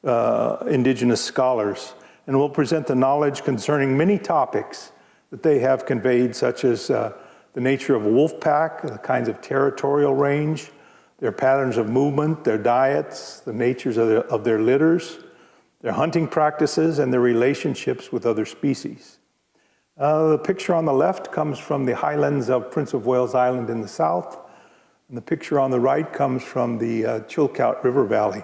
Indigenous scholars. And we'll present the knowledge concerning many topics that they have conveyed, such as the nature of a wolf pack, the kinds of territorial range, their patterns of movement, their diets, the natures of their litters, their hunting practices, and their relationships with other species. The picture on the left comes from the highlands of Prince of Wales Island in the south, and the picture on the right comes from the Chilkoot River Valley,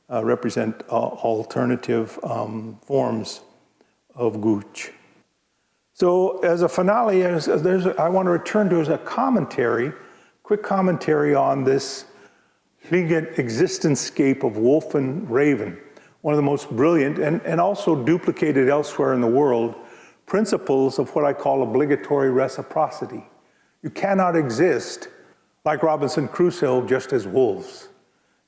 represent alternative forms of Gooch. So as a finale, I want to return to as a commentary, quick commentary on this Tlingit existence-scape of wolf and raven, one of the most brilliant and also duplicated elsewhere in the world, principles of what I call obligatory reciprocity. You cannot exist like Robinson Crusoe just as wolves.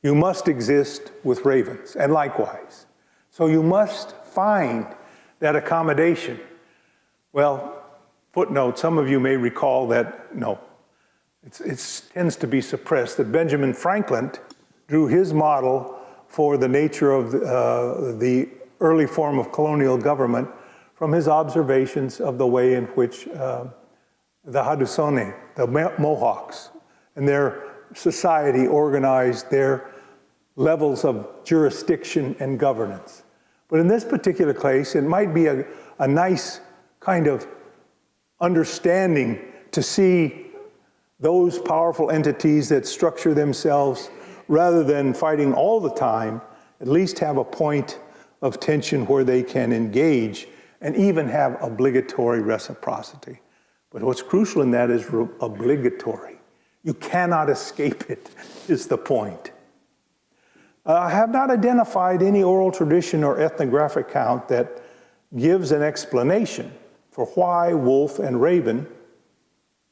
You must exist with ravens, and likewise. So you must find that accommodation. Well, footnote, some of you may recall that, no, it tends to be suppressed, that Benjamin Franklin drew his model for the nature of the early form of colonial government from his observations of the way in which the Haudenosaunee, the Mohawks, and their society organized their levels of jurisdiction and governance. But in this particular case, it might be a nice kind of understanding to see those powerful entities that structure themselves, rather than fighting all the time, at least have a point of tension where they can engage and even have obligatory reciprocity. But what's crucial in that is obligatory. You cannot escape it, is the point. I have not identified any oral tradition or ethnographic account that gives an explanation for why wolf and raven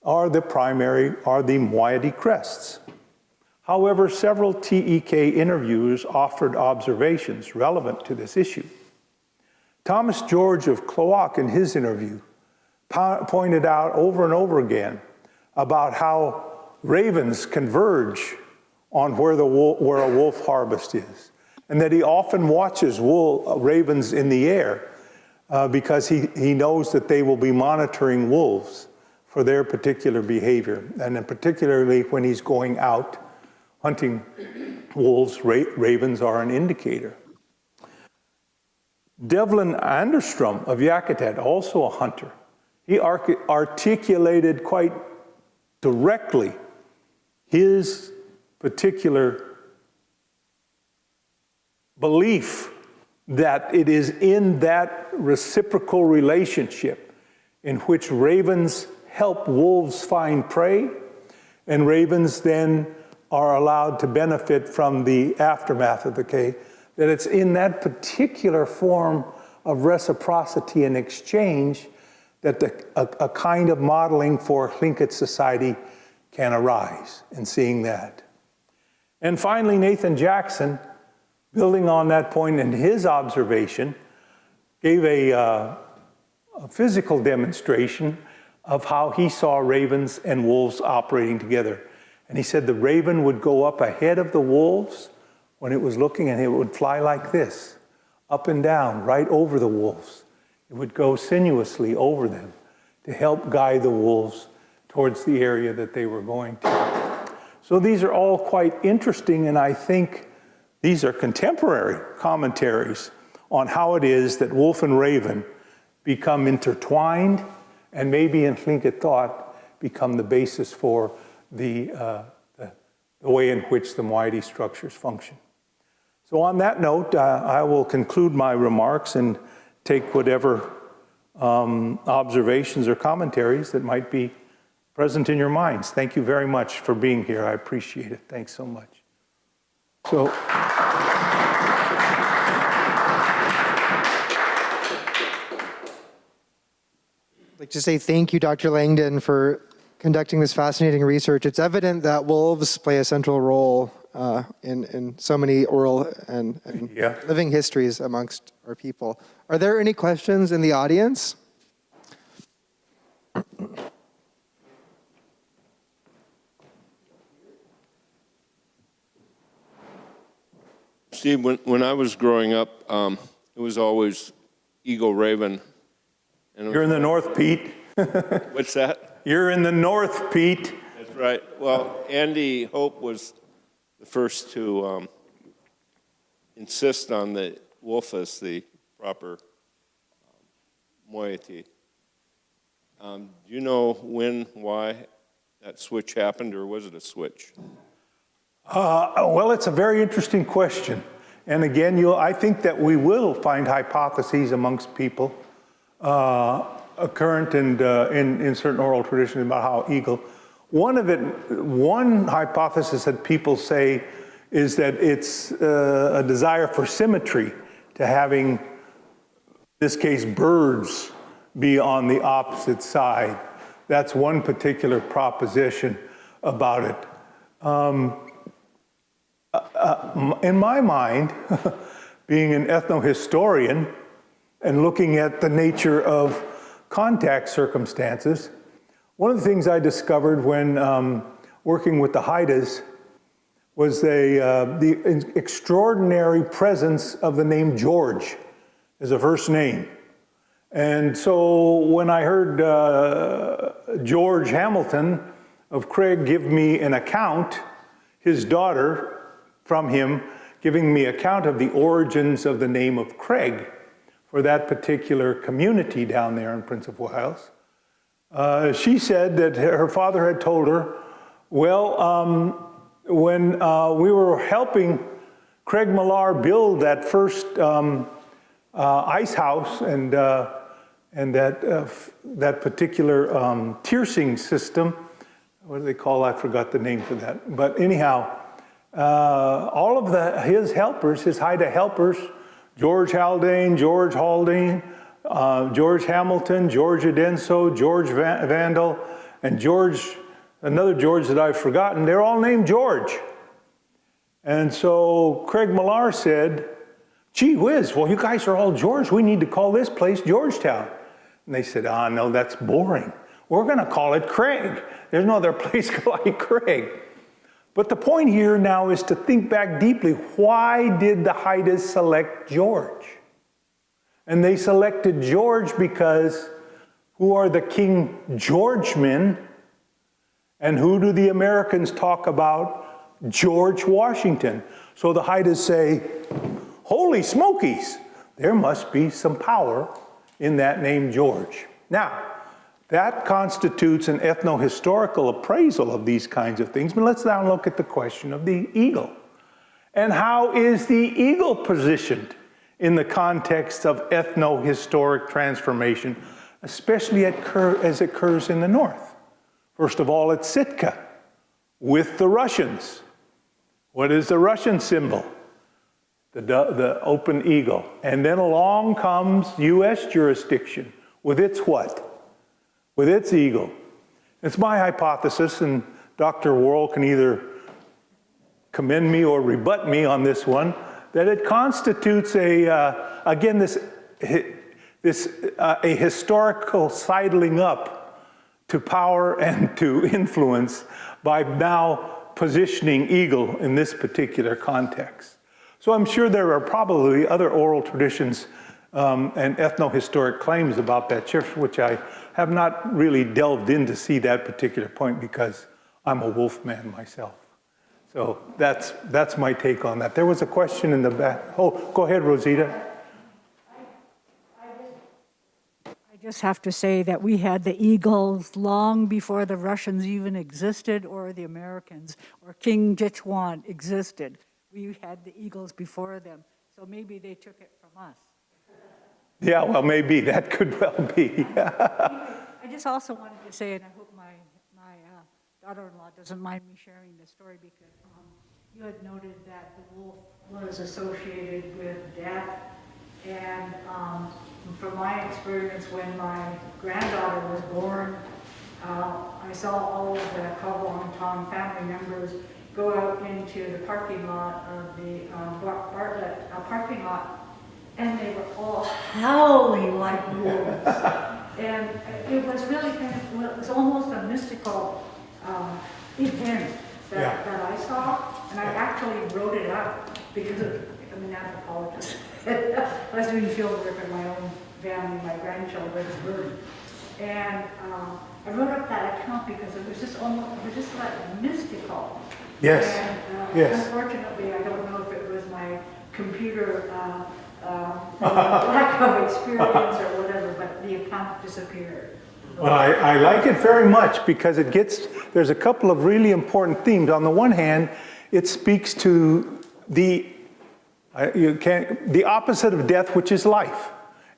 are the moiety crests. However, several TEK interviewers offered observations relevant to this issue. Thomas George of Cloak, in his interview, pointed out over and over again about how ravens converge on where a wolf harvest is, and that he often watches ravens in the air because he knows that they will be monitoring wolves for their particular behavior, and then particularly when he's going out hunting wolves, ravens are an indicator. Devlin Anderstrom of Yakutat, also a hunter, he articulated quite directly his particular belief that it is in that reciprocal relationship in which ravens help wolves find prey, and ravens then are allowed to benefit from the aftermath of the prey, that it's in that particular form of reciprocity and exchange that a kind of modeling for Tlingit society can arise, and seeing that. And finally, Nathan Jackson, building on that point in his observation, gave a physical demonstration of how he saw ravens and wolves operating together. And he said the raven would go up ahead of the wolves when it was looking, and it would fly like this, up and down, right over the wolves. It would go sinuously over them to help guide the wolves towards the area that they were going to. So these are all quite interesting, and I think these are contemporary commentaries on how it is that wolf and raven become intertwined, and maybe in Tlingit thought become the basis for the way in which the moiety structures function. So on that note, I will conclude my remarks and take whatever observations or commentaries that might be present in your minds. Thank you very much for being here. I appreciate it. Thanks so much. So. I'd like to say thank you, Dr. Langdon, for conducting this fascinating research. It's evident that wolves play a central role in so many oral and living histories amongst our people. Are there any questions in the audience? Steve, when I was growing up, it was always eagle raven. And You're in the north, Pete. What's that? You're in the north, Pete. That's right. Well, Andy Hope was the first to insist on the wolf as the proper moiety. Do you know when, why that switch happened, or was it a switch? Well, it's a very interesting question. And again, I think that we will find hypotheses amongst people current and in certain oral traditions about how eagle. One hypothesis that people say is that it's a desire for symmetry, to having, in this case, birds be on the opposite side. That's one particular proposition about it. In my mind, being an ethnohistorian and looking at the nature of contact circumstances, one of the things I discovered when working with the Haidas was the extraordinary presence of the name George as a first name. And so when I heard George Hamilton of Craig give me an account, his daughter from him giving me account of the origins of the name of Craig for that particular community down there in Prince of Wales, she said that her father had told her, well, when we were helping Craig Millar build that first ice house and that particular tiercing system, what do they call? I forgot the name for that. But anyhow, all of his helpers, his Haida helpers, George Haldane, George Haldane, George Hamilton, George Adenso, George Vandal, and another George that I've forgotten, they're all named George. And so Craig Millar said, gee whiz, well, you guys are all George. We need to call this place Georgetown. And they said, no, that's boring. We're going to call it Craig. There's no other place like Craig. But the point here now is to think back deeply. Why did the Haidas select George? And they selected George because who are the King Georgemen? And who do the Americans talk about? George Washington. So the Haidas say, holy smokies, there must be some power in that name George. Now, that constitutes an ethno-historical appraisal of these kinds of things. But let's now look at the question of the eagle. And how is the eagle positioned in the context of ethno-historic transformation, especially as it occurs in the north? First of all, it's Sitka with the Russians. What is the Russian symbol? The open eagle. And then along comes U.S. jurisdiction with its what? with its eagle. It's my hypothesis, and Dr. Worrell can either commend me or rebut me on this one, that it constitutes again, a historical sidling up to power and to influence by now positioning eagle in this particular context. So I'm sure there are probably other oral traditions and ethno-historic claims about that shift, which I have not really delved in to see that particular point because I'm a wolf man myself. So that's my take on that. There was a question in the back. Oh, go ahead, Rosita. I just have to say that we had the eagles long before the Russians even existed or the Americans or King Jichuan existed. We had the eagles before them, so maybe they took it from us. Yeah, well, maybe. That could well be. I just also wanted to say, and I hope my daughter-in-law doesn't mind me sharing this story, because you had noted that the wolf was associated with death. And from my experience, when my granddaughter was born, I saw all of the Kagwangtong family members go out into the parking lot of the Bartlett parking lot, and they were all howling like wolves. And it was really kind of, well, it was almost a mystical event that I saw, and I actually wrote it out because I'm an anthropologist. I was doing field work in my own family, my grandchildren's bird. And I wrote up that account because it was just like mystical. Yes. And yes. Unfortunately, I don't know if it was my computer lack of experience or whatever, but the account disappeared. Well, I like it very much because there's a couple of really important themes. On the one hand, it speaks to the opposite of death, which is life.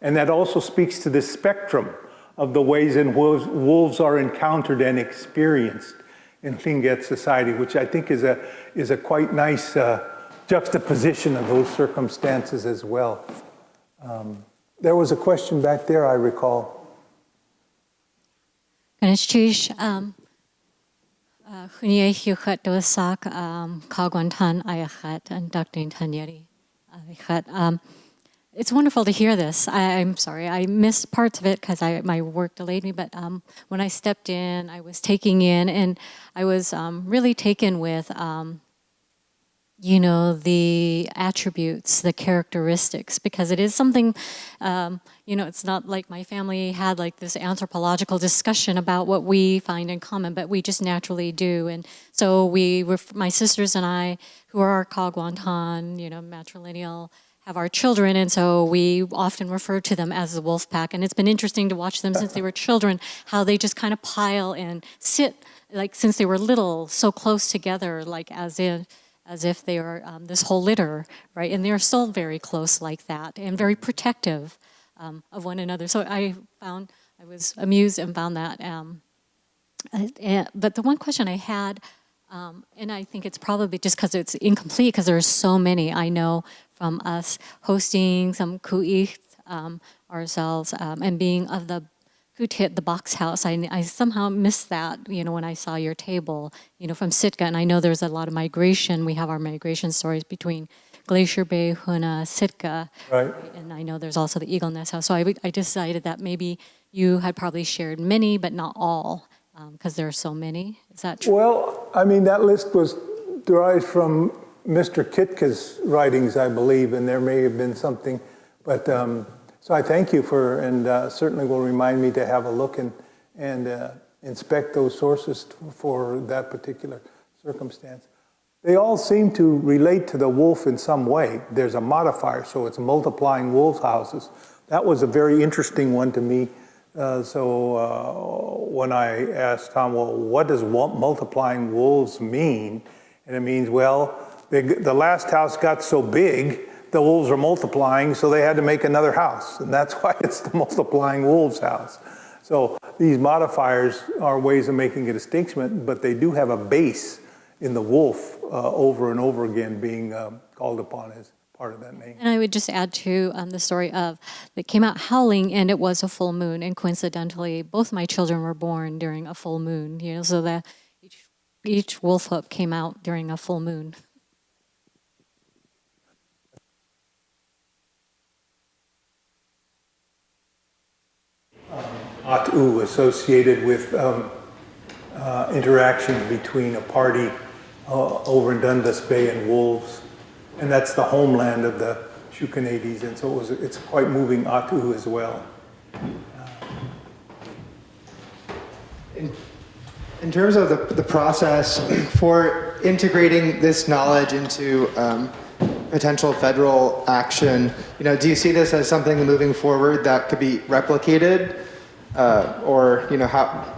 And that also speaks to the spectrum of the ways in which wolves are encountered and experienced in Tlingit society, which I think is a quite nice juxtaposition of those circumstances as well. There was a question back there, I recall. It's wonderful to hear this. I'm sorry, I missed parts of it because my work delayed me, but when I stepped in, I was taking in, and I was really taken with, the attributes, the characteristics, because it is something, it's not like my family had like this anthropological discussion about what we find in common, but we just naturally do. And so my sisters and I, who are Kagwantan, matrilineal, have our children, and so we often refer to them as the wolf pack. And it's been interesting to watch them since they were children, how they just kind of pile and sit, like since they were little, so close together, like as if they are this whole litter, right? And they're still very close like that and very protective of one another. So I was amused and found that. But the one question I had, and I think it's probably just because it's incomplete, because there's so many. I know from us hosting some ku'ich ourselves and being of the Kutit, the box house, I somehow missed that, when I saw your table, from Sitka. And I know there's a lot of migration. We have our migration stories between Glacier Bay, Huna, Sitka. Right. And I know there's also the Eagle Nest House. So I decided that maybe you had probably shared many, but not all, because there are so many. Is that true? Well, I mean, that list was derived from Mr. Kitka's writings, I believe, and there may have been something, but so I thank you and certainly will remind me to have a look and inspect those sources for that particular circumstance. They all seem to relate to the wolf in some way. There's a modifier, so it's multiplying wolf houses. That was a very interesting one to me. So when I asked Tom, well, what does multiplying wolves mean? And it means, well, the last house got so big, the wolves are multiplying, so they had to make another house. And that's why it's the multiplying wolves house. So these modifiers are ways of making a distinction, but they do have a base in the wolf over and over again being called upon as part of that name. And I would just add to the story of that came out howling, and it was a full moon, and coincidentally, both my children were born during a full moon. So that each wolf hoop came out during a full moon. At.óow associated with interaction between a party over in Dundas Bay and wolves, and that's the homeland of the Shukanades, and so it's quite moving at.óow as well. In terms of the process for integrating this knowledge into potential federal action, do you see this as something moving forward that could be replicated, or how?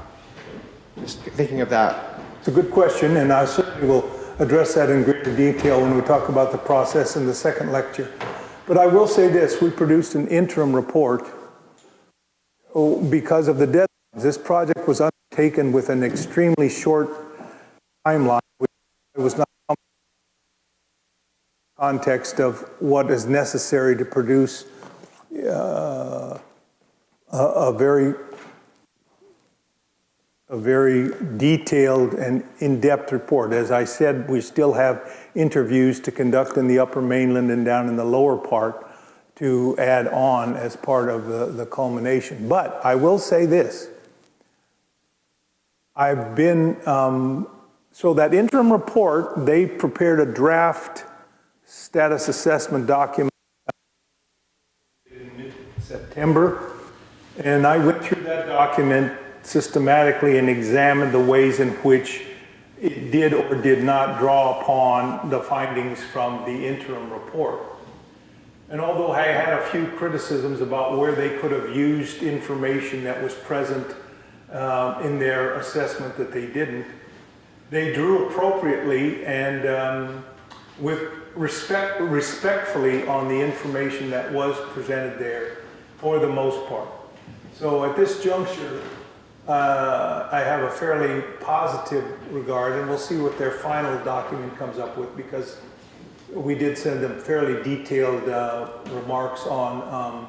Just thinking of that. It's a good question, and I certainly will address that in greater detail when we talk about the process in the second lecture. But I will say this: we produced an interim report because of the deadlines. This project was undertaken with an extremely short timeline. It was not in the context of what is necessary to produce a very detailed and in-depth report. As I said, we still have interviews to conduct in the upper mainland and down in the lower part to add on as part of the culmination. But I will say this. I've been, so that interim report, they prepared a draft status assessment document in mid-September, and I went through that document systematically and examined the ways in which it did or did not draw upon the findings from the interim report. And although I had a few criticisms about where they could have used information that was present in their assessment that they didn't, they drew appropriately and with respectfully on the information that was presented there for the most part. So at this juncture, I have a fairly positive regard, and we'll see what their final document comes up with, because we did send them fairly detailed remarks on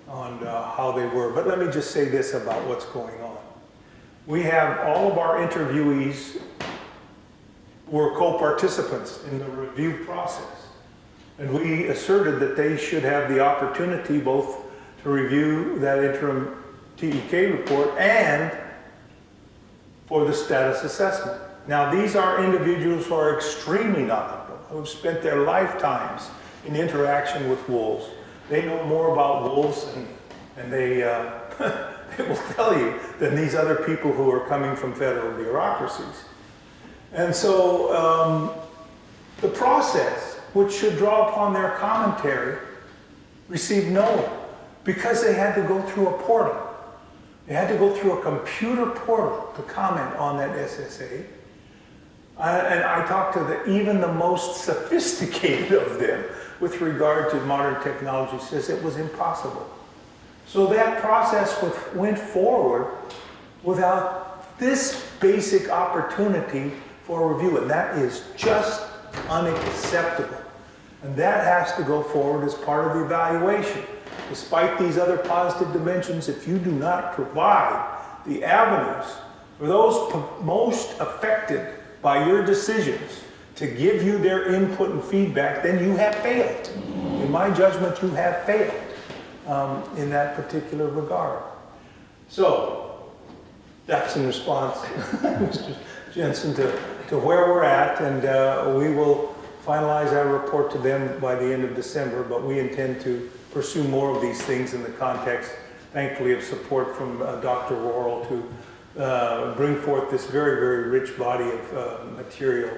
how they were. But let me just say this about what's going on. We have all of our interviewees were co-participants in the review process. And we asserted that they should have the opportunity both to review that interim TEK report and for the status assessment. Now, these are individuals who are extremely knowledgeable, who've spent their lifetimes in interaction with wolves. They know more about wolves and they, they will tell you than these other people who are coming from federal bureaucracies. And so the process, which should draw upon their commentary, received no, because they had to go through a portal. They had to go through a computer portal to comment on that SSA. And I talked to even the most sophisticated of them with regard to modern technology, says it was impossible. So that process went forward without this basic opportunity for review, and that is just unacceptable. And that has to go forward as part of the evaluation. Despite these other positive dimensions, if you do not provide the avenues for those most affected by your decisions to give you their input and feedback, then you have failed. In my judgment, you have failed in that particular regard. So that's in response, Mr. Jensen, to where we're at, and we will finalize our report to them by the end of December, but we intend to pursue more of these things in the context, thankfully, of support from Dr. Worrell to bring forth this very, very rich body of material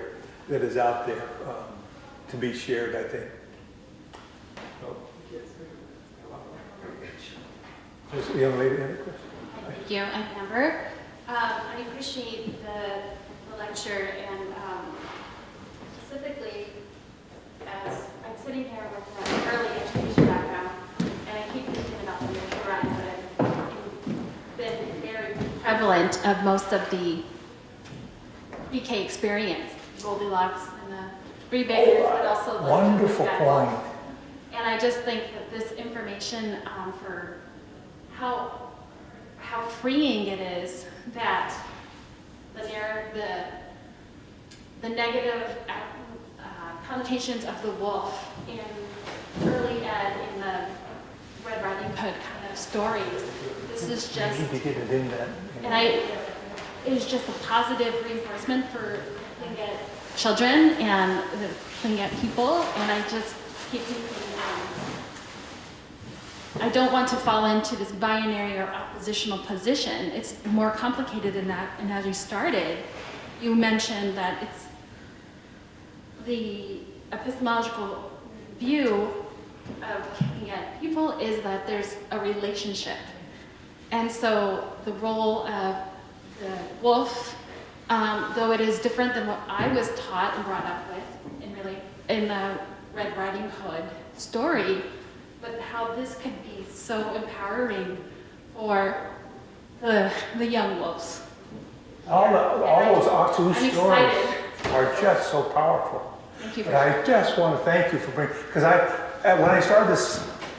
that is out there to be shared, I think. Does the young lady have a question? Thank you. I'm Amber. I appreciate the lecture, and specifically, as I'm sitting here with an early education background, and I keep thinking about the neutrons that have been very prevalent of most of the PK experience, Goldilocks and the three-baggers, but also the Wonderful red point. wolf. And I just think that this information for how freeing it is that the negative connotations of the wolf in early ed in the Red Riding Hood kind of stories. This is just, You need to get it in that. it is just a positive reinforcement for Tlingit children and the Tlingit people, and I just keep thinking, I don't want to fall into this binary or oppositional position. It's more complicated than that, and as we started, you mentioned that it's the epistemological view of Tlingit people is that there's a relationship. And so the role of the wolf, though it is different than what I was taught and brought up with in the Red Riding Hood story, but how this could be so empowering for the young wolves. All those Atsu I'm stories excited. are just so powerful. Thank you. But I just want to thank you for bringing, because when I started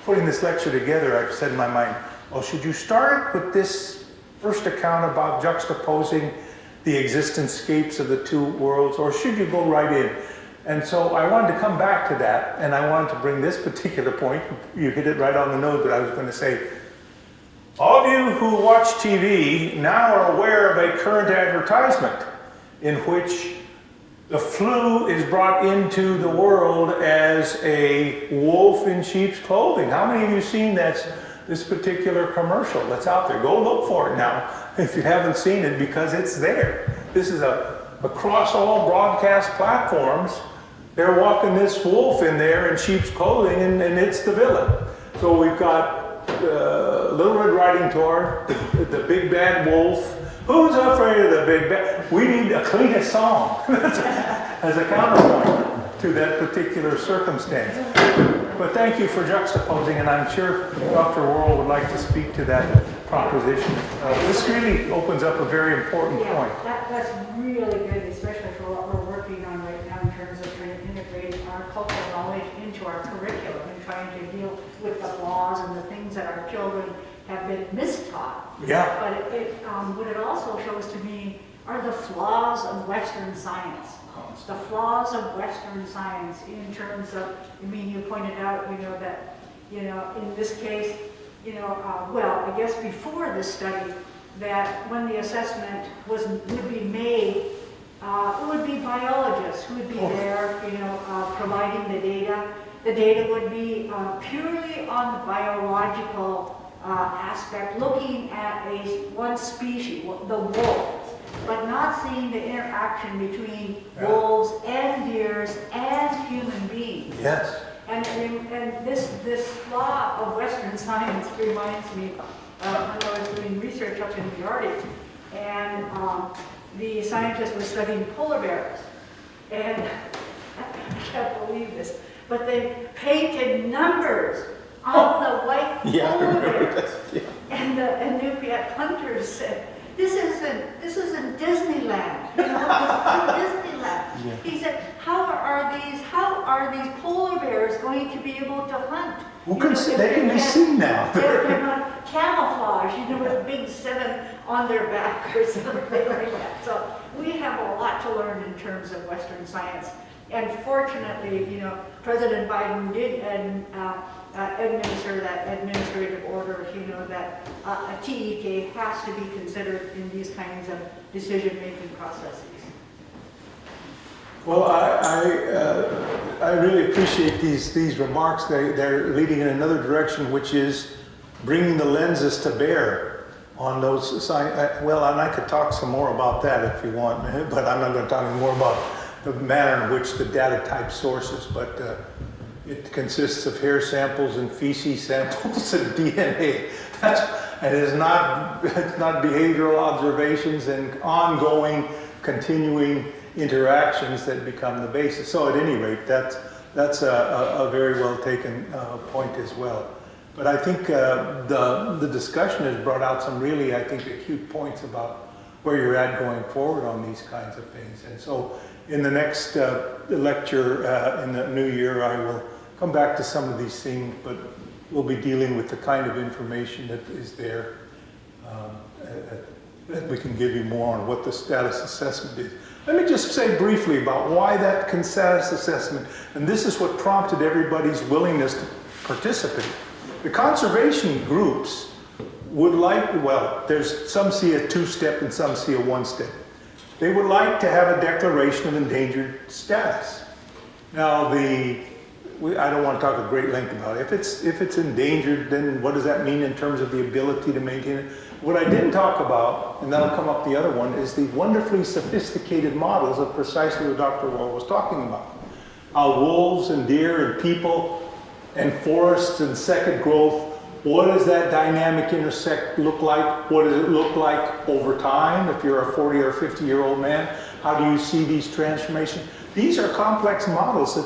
putting this lecture together, I said in my mind, oh, should you start with this first account about juxtaposing the existence scapes of the two worlds, or should you go right in? And so I wanted to come back to that, and I wanted to bring this particular point. You hit it right on the nose, but I was going to say, all of you who watch TV now are aware of a current advertisement in which the flu is brought into the world as a wolf in sheep's clothing. How many of you seen this particular commercial that's out there? Go look for it now if you haven't seen it, because it's there. This is across all broadcast platforms. They're walking this wolf in there in sheep's clothing, and it's the villain. So we've got Little Red Riding Hood, the big bad wolf. Who's afraid of the big bad? We need a Tlingit song as a counterpoint to that particular circumstance. But thank you for juxtaposing, and I'm sure Dr. Worrell would like to speak to that proposition. This really opens up a very important point. That's really good, especially for what we're working on right now in terms of trying to integrate our cultural knowledge into our curriculum and trying to deal with the flaws and the things that our children have been mistaught. Yeah. But what it also shows to me are the flaws of Western science. The flaws of Western science in terms of, I mean, you pointed out, that, in this case, well, I guess before this study, that when the assessment would be made, it would be biologists who would be there, providing the data. The data would be purely on the biological aspect, looking at one species, the wolf, but not seeing the interaction between wolves and deers and human beings. Yes. And this flaw of Western science reminds me when I was doing research up in the Arctic, and the scientist was studying polar bears, and I can't believe this, but they painted numbers on the white polar bears. And the Inupiat hunters said, this isn't Disneyland, it's Disneyland. Yeah. He said, how are these polar bears going to be able to hunt? They can be seen now. They're not camouflage, with a big 7 on their back or something like that. So we have a lot to learn in terms of Western science. And fortunately, President Biden did administer that administrative order, that a TEK has to be considered in these kinds of decision-making processes. Well, I really appreciate these remarks. They're leading in another direction, which is bringing the lenses to bear on those science. Well, and I could talk some more about that if you want, but I'm not going to talk any more about the manner in which the data type sources, but it consists of hair samples and feces samples and DNA. It's not behavioral observations and ongoing, continuing interactions that become the basis. So at any rate, that's a very well taken point as well. But I think the discussion has brought out some really, I think, acute points about where you're at going forward on these kinds of things. And so in the next lecture in the new year, I will come back to some of these things, but we'll be dealing with the kind of information that is there that we can give you more on what the status assessment is. Let me just say briefly about why that status assessment, and this is what prompted everybody's willingness to participate. The conservation groups would like, well, there's some see a two-step and some see a one-step. They would like to have a declaration of endangered status. Now, I don't want to talk at great length about it. If it's endangered, then what does that mean in terms of the ability to maintain it? What I didn't talk about, and that'll come up the other one, is the wonderfully sophisticated models of precisely what Dr. Wall was talking about. How wolves and deer and people and forests and second growth, what does that dynamic intersect look like? What does it look like over time if you're a 40 or 50-year-old man? How do you see these transformations? These are complex models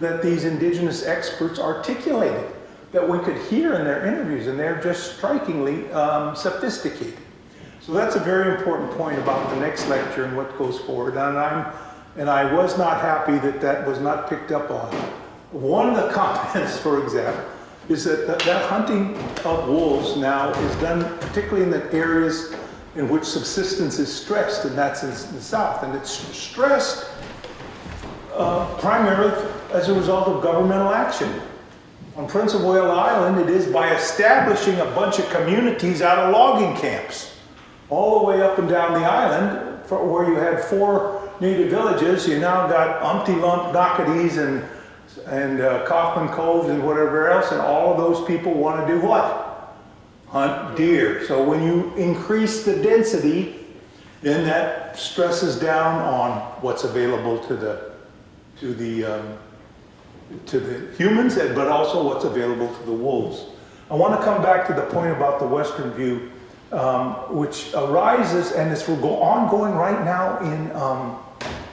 that these indigenous experts articulated, that we could hear in their interviews, and they're just strikingly sophisticated. So that's a very important point about the next lecture and what goes forward. And I was not happy that that was not picked up on. One of the comments, for example, is that hunting of wolves now is done particularly in the areas in which subsistence is stressed, and that's in the south. And it's stressed primarily as a result of governmental action. On Prince of Wales Island, it is by establishing a bunch of communities out of logging camps. All the way up and down the island, where you had 4 native villages, you now got Umpty Lump, Knockadees, and Kaufman Coves and whatever else, and all of those people want to do what? Hunt deer. So when you increase the density, then that stresses down on what's available to the humans, but also what's available to the wolves. I want to come back to the point about the Western view, which arises, and it's ongoing right now in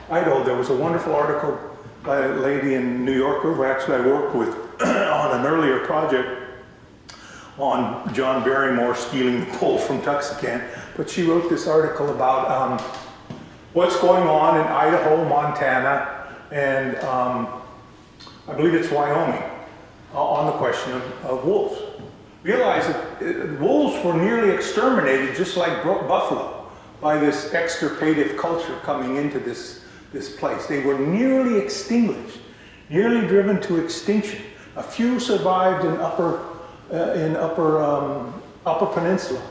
Idaho. There was a wonderful article by a lady in New York who actually I worked with on an earlier project on John Barrymore stealing the pole from Tuxacan. But she wrote this article about what's going on in Idaho, Montana, and I believe it's Wyoming, on the question of wolves. Realize that wolves were nearly exterminated, just like buffalo, by this extirpative culture coming into this place. They were nearly extinguished, nearly driven to extinction. A few survived in upper peninsula.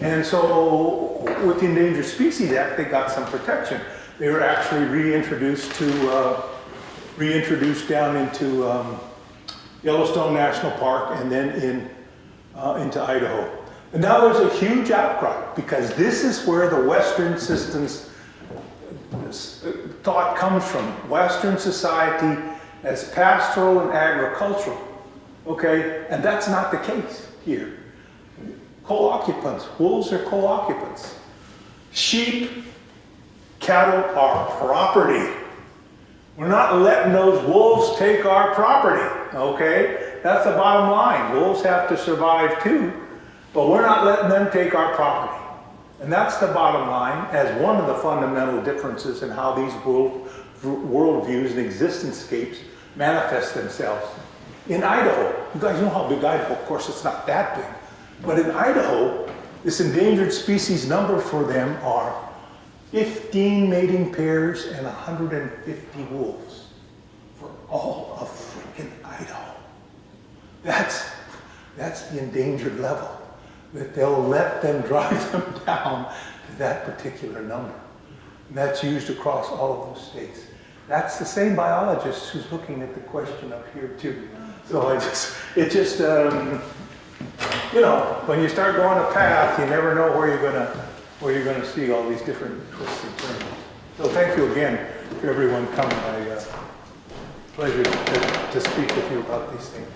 And so with the Endangered Species Act, they got some protection. They were actually reintroduced down into Yellowstone National Park and then into Idaho. And now there's a huge outcry because this is where the Western systems thought comes from. Western society as pastoral and agricultural, okay? And that's not the case here. Co-occupants, wolves are co-occupants. Sheep, cattle are property. We're not letting those wolves take our property, okay? That's the bottom line. Wolves have to survive too, but we're not letting them take our property. And that's the bottom line as one of the fundamental differences in how these worldviews and existence-scapes manifest themselves. In Idaho, you guys know how big Idaho, of course it's not that big, but in Idaho, this endangered species number for them are 15 mating pairs and 150 wolves for all of freaking Idaho. That's the endangered level, that they'll let them drive them down to that particular number. And that's used across all of those states. That's the same biologist who's looking at the question up here too. So you know, when you start going a path, you never know where you're gonna see all these different twists and turns. So thank you again for everyone coming. Pleasure to speak with you about these things.